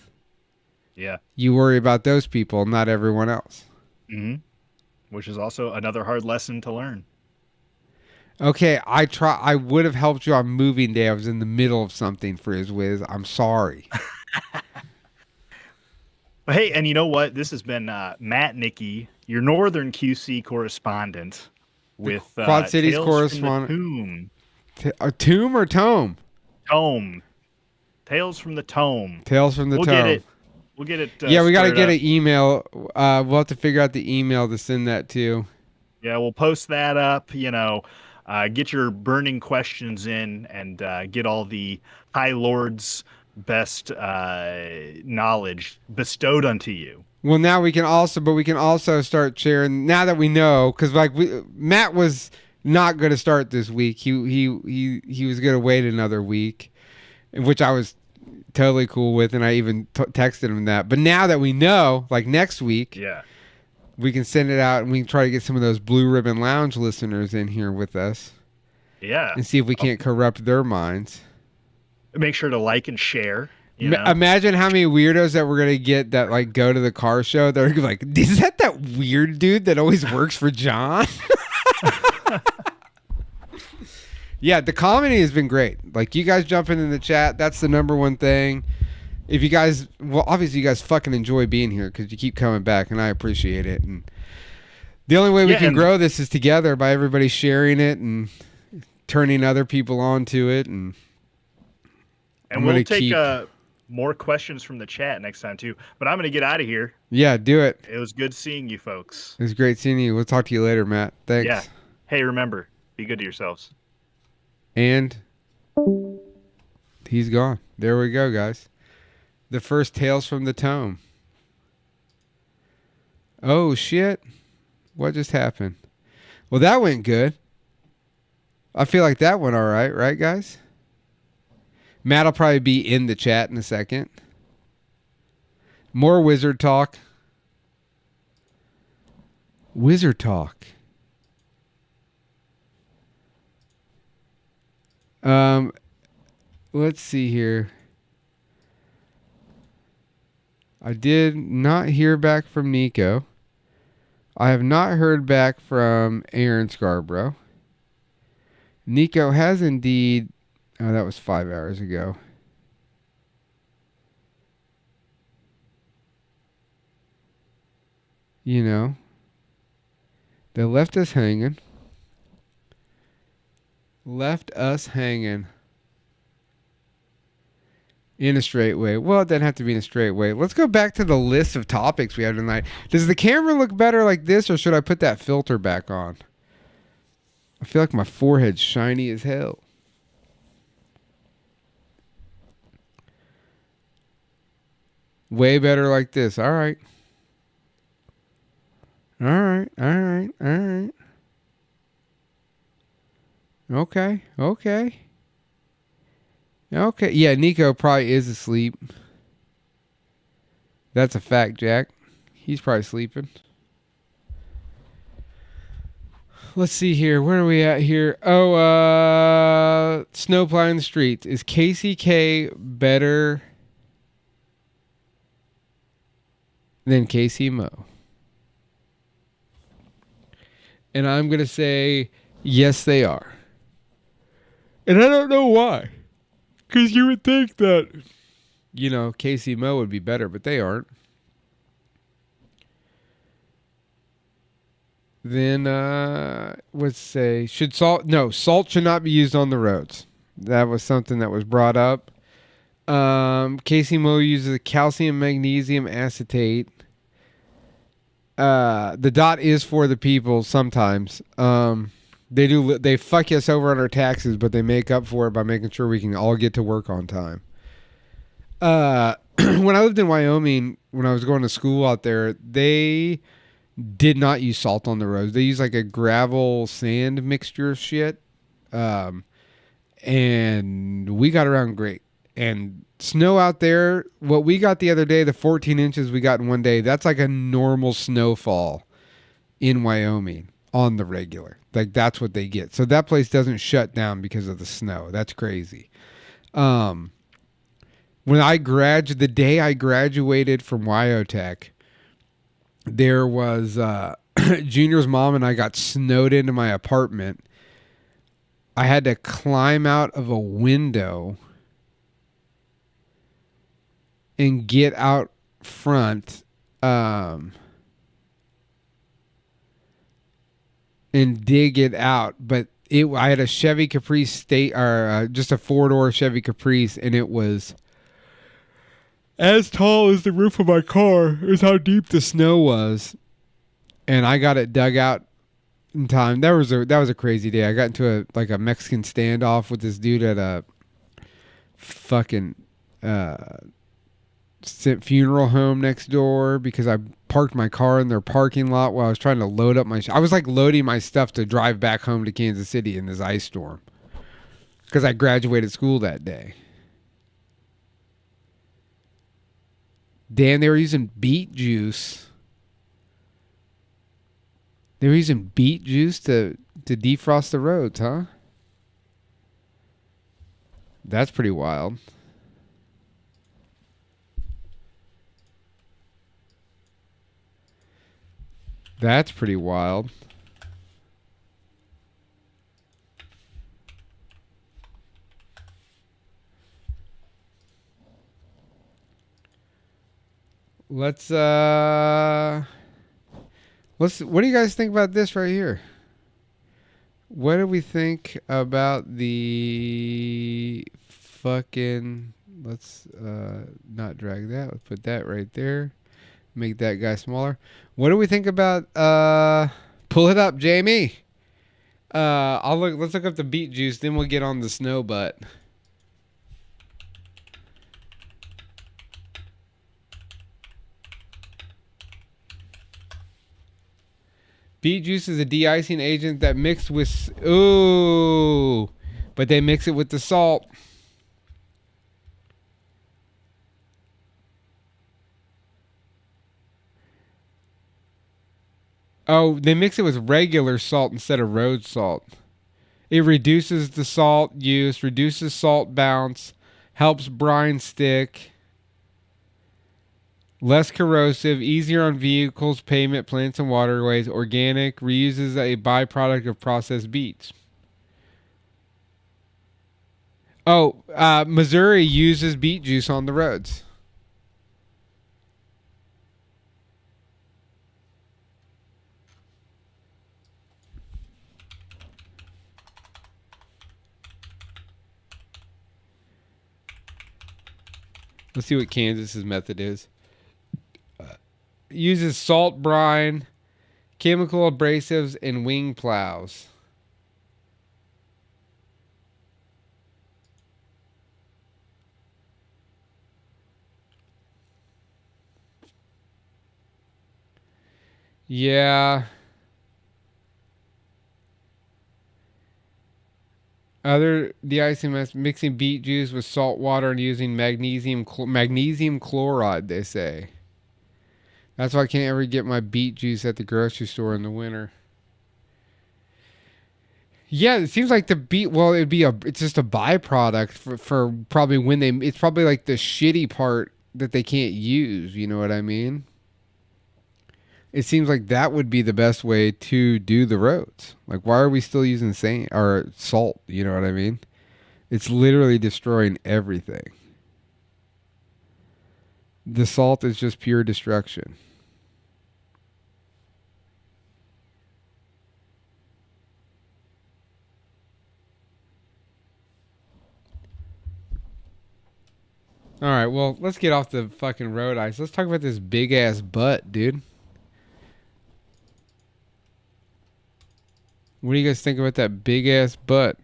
Yeah. You worry about those people, not everyone else. Mm-hmm. Which is also another hard lesson to learn. Okay, I would have helped you on moving day. I was in the middle of something, FrizzWiz. I'm sorry. But hey, and you know what? This has been Matt Nicky, your Northern QC correspondent with Quad Cities Tales correspondent. From the Tomb. Tomb or Tome? Tome. Tales from the Tome. Tales from the Tome. We'll get it. Yeah, we got to get an email. We'll have to figure out the email to send that to. Yeah, we'll post that up. Get your burning questions in and get all the High Lord's best knowledge bestowed unto you. Well, now we can also start sharing now that we know, because like Matt was not going to start this week. He was going to wait another week, which I was totally cool with, and I even texted him that. But now that we know, like next week, we can send it out and we can try to get some of those Blue Ribbon Lounge listeners in here with us. Yeah. And see if we can't corrupt their minds. Make sure to like and share. Imagine how many weirdos that we're going to get that like go to the car show. They're like, is that weird dude that always works for John? Yeah, the comedy has been great. Like you guys jumping in the chat, that's the number one thing. if you guys, well, obviously you guys fucking enjoy being here because you keep coming back, and I appreciate it. And the only way we Yeah, can and grow this is together by everybody sharing it and turning other people onto it. And I'm we'll gonna take keep, more questions from the chat next time too. But I'm gonna get out of here. yeah, do it. It was good seeing you folks. It was great seeing you. We'll talk to you later, Matt. Yeah. Thanks. Hey, remember, be good to yourselves. And he's gone. There we go, guys. The first Tales from the Tome. Oh, shit. What just happened? Well, that went good. I feel like that went all right, guys? Matt will probably be in the chat in a second. More wizard talk. Wizard talk. Let's see here. I did not hear back from Nico. I have not heard back from Aaron Scarborough. Nico has indeed. Oh, that was 5 hours ago. You know, they left us hanging. Left us hanging. In a straight way. Well, it doesn't have to be in a straight way. Let's go back to the list of topics we have tonight. Does the camera look better like this, or should I put that filter back on? I feel like my forehead's shiny as hell. Way better like this. All right. All right. All right. All right. Okay. Okay. Okay. Yeah, Nico probably is asleep. That's a fact, Jack. He's probably sleeping. Let's see here. Where are we at here? Oh, Snowplow in the Streets. Is KCK better than KC Mo? And I'm going to say, yes, they are. And I don't know why. Because you would think that, you know, KC Mo would be better, but they aren't. Then, let's say, salt should not be used on the roads. That was something that was brought up. KC Mo uses calcium magnesium acetate. The dot is for the people sometimes. They fuck us over on our taxes, but they make up for it by making sure we can all get to work on time. When I lived in Wyoming, when I was going to school out there, they did not use salt on the roads. They used like a gravel sand mixture shit. And we got around great. And snow out there, what we got the other day, the 14 inches we got in one day, that's like a normal snowfall in Wyoming on the regular. Like that's what they get. So that place doesn't shut down because of the snow. That's crazy. When the day I graduated from Wyotech, there was Junior's mom and I got snowed into my apartment. I had to climb out of a window and get out front and dig it out. But I had a Chevy Caprice just a 4-door Chevy Caprice, and it was as tall as the roof of my car is how deep the snow was. And I got it dug out in time. That was a crazy day. I got into a Mexican standoff with this dude at a fucking funeral home next door because I parked my car in their parking lot while I was trying to load up I was like loading my stuff to drive back home to Kansas City in this ice storm because I graduated school that day. Damn, they were using beet juice. They were using beet juice to defrost the roads, huh? That's pretty wild. That's pretty wild. let's what do you guys think about this right here? What do we think about the fucking let's not drag that. Let's put that right there. Make that guy smaller. What do we think about pull it up, Jamie? Let's look up the beet juice, then we'll get on the snow butt. Beet juice is a de-icing agent that mixed with but they mix it with the salt. Oh, they mix it with regular salt instead of road salt. It reduces the salt use, reduces salt bounce, helps brine stick, less corrosive, easier on vehicles, pavement, plants, and waterways, organic, reuses a byproduct of processed beets. Oh, Missouri uses beet juice on the roads. Let's see what Kansas's method is. Uses salt brine, chemical abrasives, and wing plows. Yeah. Other de-icing methods, mixing beet juice with salt water and using magnesium chloride, they say. That's why I can't ever get my beet juice at the grocery store in the winter. Yeah, it seems like the beet. Well, it's just a byproduct for probably when they. It's probably like the shitty part that they can't use. You know what I mean? It seems like that would be the best way to do the roads. Like, why are we still using sand or salt? You know what I mean? It's literally destroying everything. The salt is just pure destruction. All right, well, let's get off the fucking road ice. Let's talk about this big ass butt, dude. What do you guys think about that big ass butt?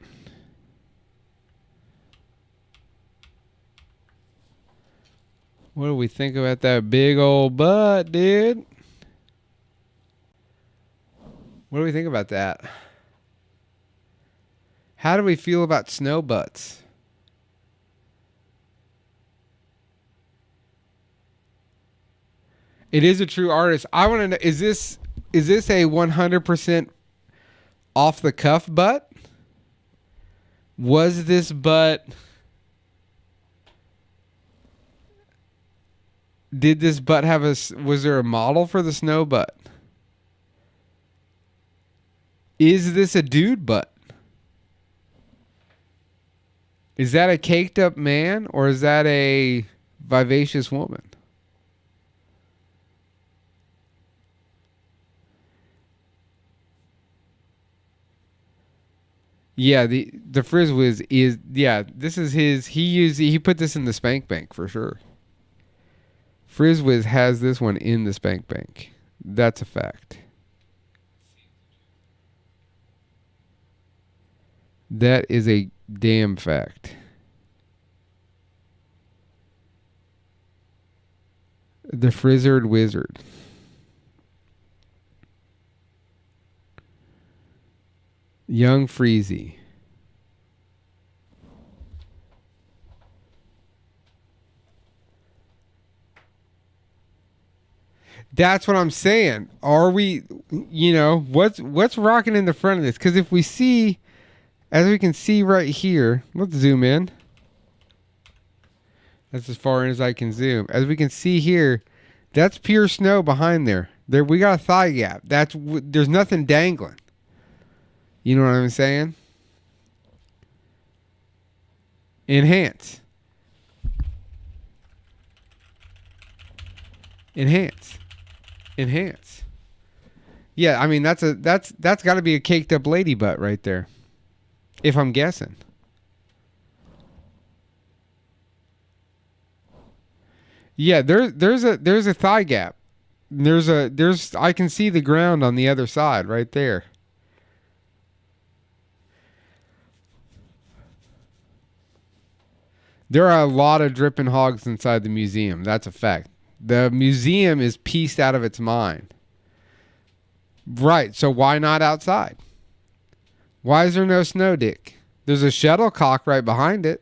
What do we think about that big old butt, dude? What do we think about that? How do we feel about snow butts? It is a true artist. I want to know, is this a 100% off the cuff butt? Was this butt, did this butt have was there a model for the snow butt? Is this a dude butt? Is that a caked up man or is that a vivacious woman? Yeah, the Frizz Whiz is, yeah, this is his. He put this in the Spank Bank for sure. Frizz Whiz has this one in the Spank Bank. That's a fact. That is a damn fact. The Frizzard Wizard. Young Freezy. That's what I'm saying. Are we, what's rocking in the front of this? Because if we see, as we can see right here, let's zoom in. That's as far in as I can zoom. As we can see here, that's pure snow behind there. There, we got a thigh gap. There's nothing dangling. You know what I'm saying? Enhance. Enhance. Enhance. Yeah, I mean that's got to be a caked up lady butt right there. If I'm guessing. Yeah, there's a thigh gap. There's I can see the ground on the other side right there. There are a lot of dripping hogs inside the museum. That's a fact. The museum is pieced out of its mind. Right, so why not outside? Why is there no snow dick? There's a shuttlecock right behind it.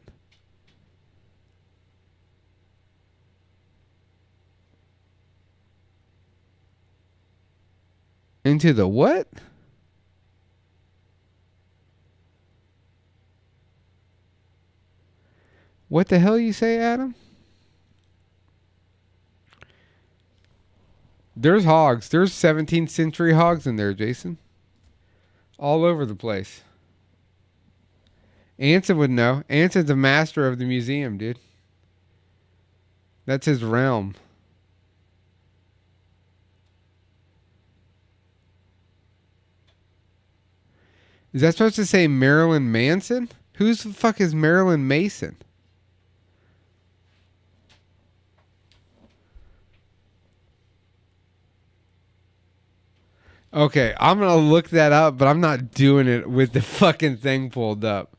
Into the what? What the hell you say, Adam? There's hogs. There's 17th century hogs in there, Jason. All over the place. Anson would know. Anson's a master of the museum, dude. That's his realm. Is that supposed to say Marilyn Manson? Who's the fuck is Marilyn Mason? Okay, I'm gonna look that up, but I'm not doing it with the fucking thing pulled up.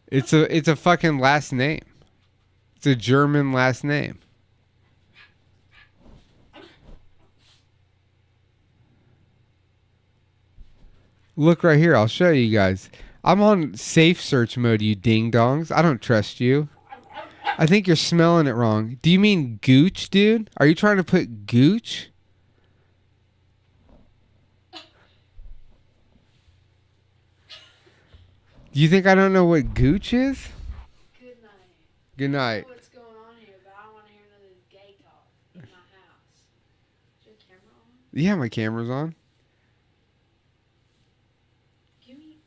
It's a fucking last name. It's a German last name. Look right here. I'll show you guys. I'm on safe search mode, you ding dongs. I don't trust you. I think you're smelling it wrong. Do you mean gooch, dude? Are you trying to put gooch? Do you think I don't know what gooch is? Good night. Good I night. don't know what's going on here, but I don't want to hear none of this gay talk in my house. Is your camera on? Yeah, my camera's on. Give me.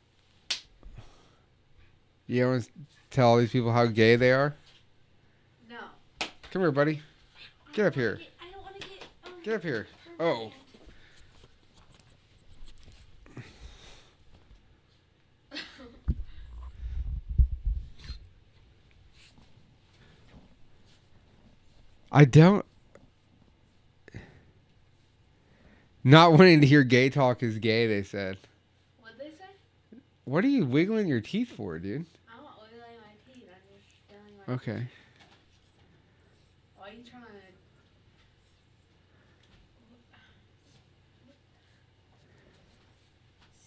You want to tell all these people how gay they are? No. Come here, buddy. Get up here. I don't want to get. Get up here. Oh. I don't. Not wanting to hear gay talk is gay, they said. What'd they say? What are you wiggling your teeth for, dude? I'm not wiggling my teeth. I'm just feeling my. Okay. Why are you trying to?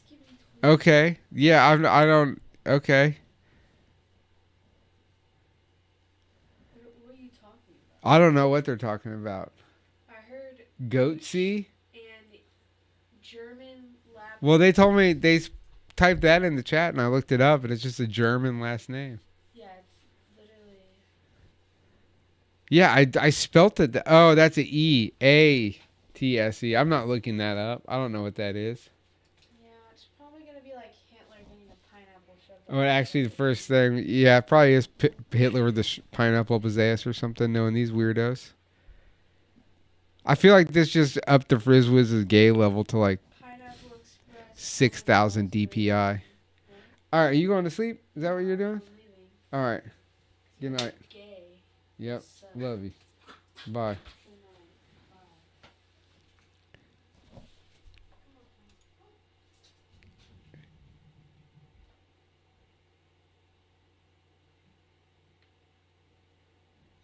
Skip me twice. Okay. Yeah, I don't. Okay. What are you talking about? I don't know what they're talking about. I heard Goatsy? and German lab. Well, they told me typed that in the chat and I looked it up and it's just a German last name. Yeah, it's literally. Yeah, I spelt it. Oh, that's a E. A-T-S-E. I'm not looking that up. I don't know what that is. Yeah, it's probably gonna be like Hitler getting a pineapple shoved. Oh, actually, the first thing, yeah, it probably is Hitler with the pineapple up his ass or something, knowing these weirdos. I feel like this just upped the Frizzwizz's gay level to like Pineapple Express. 6,000 DPI. All right, are you going to sleep? Is that what you're doing? I'm leaving. All right. Good night. Gay. Yep. So, Love you. Bye. good night. Bye.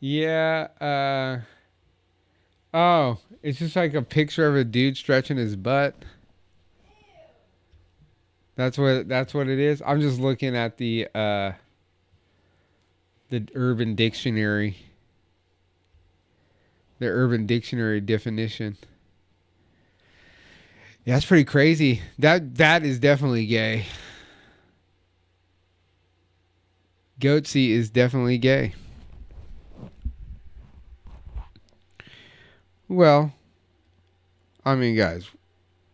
Yeah, oh, it's just like a picture of a dude stretching his butt. That's what it is. I'm just looking at the Urban Dictionary. The Urban Dictionary definition. Yeah, that's pretty crazy. That is definitely gay. Goatsy is definitely gay. Well, I mean, guys,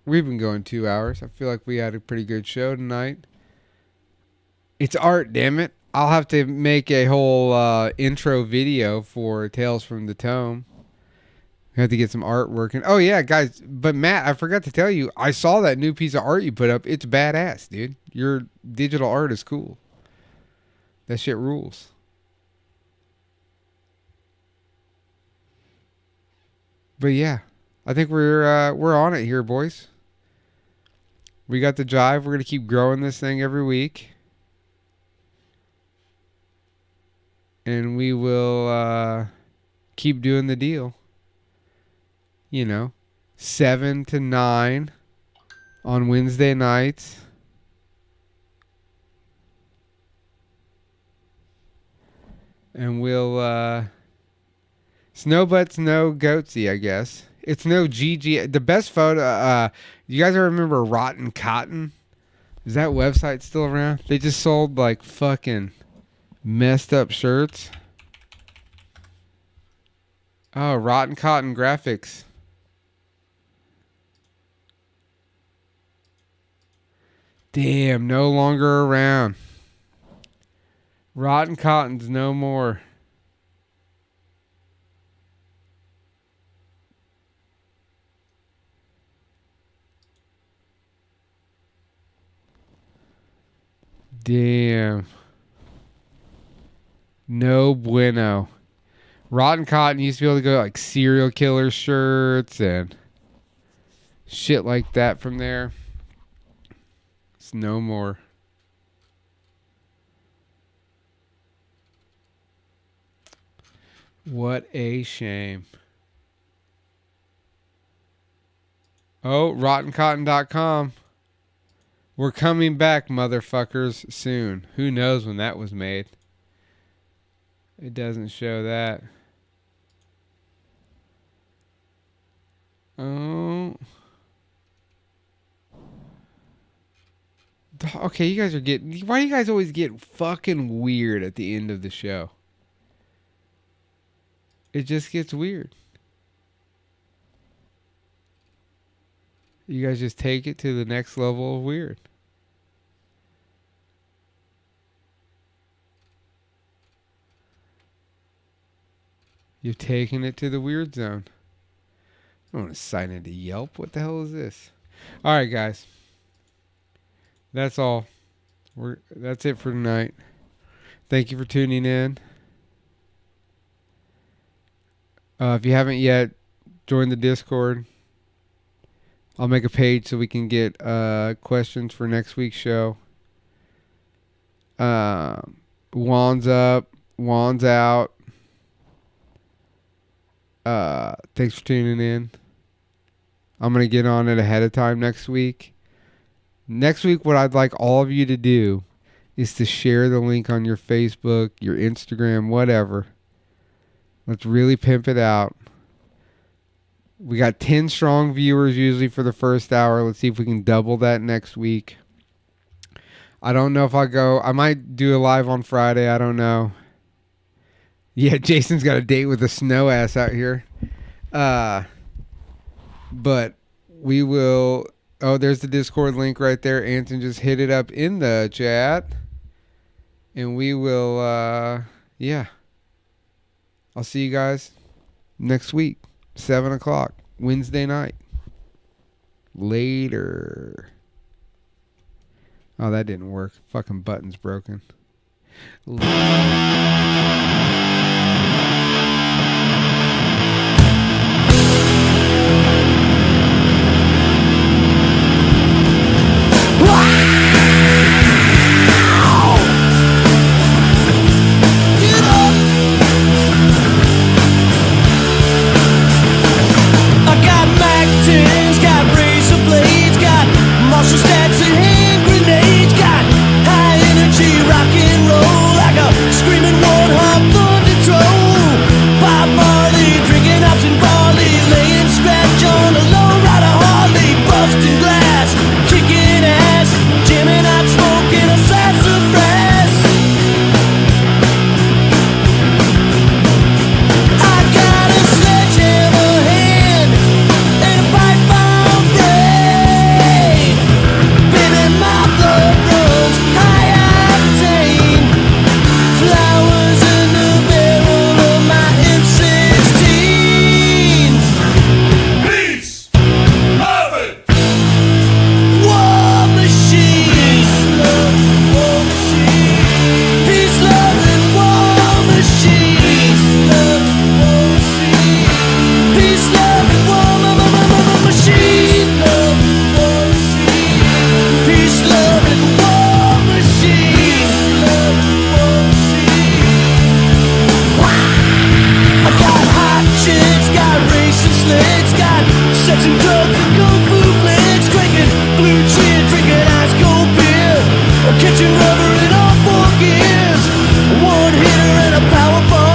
we've been going 2 hours. I feel like we had a pretty good show tonight. It's art, damn it. I'll have to make a whole intro video for Tales from the Tome. We have to get some art working. Oh, yeah, guys. But, Matt, I forgot to tell you, I saw that new piece of art you put up. It's badass, dude. Your digital art is cool. That shit rules. But, yeah, I think we're on it here, boys. We got the jive. We're going to keep growing this thing every week. And we will keep doing the deal. 7 to 9 on Wednesday nights. And we'll Snowbutt's no Goatsy, I guess. It's no GG. The best photo, you guys remember Rotten Cotton? Is that website still around? They just sold like fucking messed up shirts. Oh, Rotten Cotton Graphics. Damn, no longer around. Rotten Cotton's no more. Damn. No bueno. Rotten Cotton used to be able to go like serial killer shirts and shit like that from there. It's no more. What a shame. Oh, RottenCotton.com. We're coming back, motherfuckers, soon. Who knows when that was made? It doesn't show that. Oh. Okay, you guys are getting... Why do you guys always get fucking weird at the end of the show? It just gets weird. You guys just take it to the next level of weird. You've taken it to the weird zone. I want to sign into Yelp. What the hell is this? All right, guys. That's all. That's it for tonight. Thank you for tuning in. If you haven't yet, join the Discord. I'll make a page so we can get questions for next week's show. Juan's up. Juan's out. Thanks for tuning in. I'm going to get on it ahead of time next week. Next week, what I'd like all of you to do is to share the link on your Facebook, your Instagram, whatever. Let's really pimp it out. We got 10 strong viewers usually for the first hour. Let's see if we can double that next week. I don't know if I'll go. I might do a live on Friday. I don't know. Yeah, Jason's got a date with a snow ass out here. But we will... Oh, there's the Discord link right there. Anson just hit it up in the chat. And we will... yeah. I'll see you guys next week. 7 o'clock. Wednesday night. Later. Oh, that didn't work. Fucking button's broken. Stats and hand grenades, got high energy rock and roll like a screaming wolf. a powerful.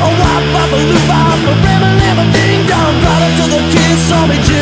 A wop, bop, a loop, bop, a ram, a lamb, a ding dong. Brought her to the kids, saw me, Jim.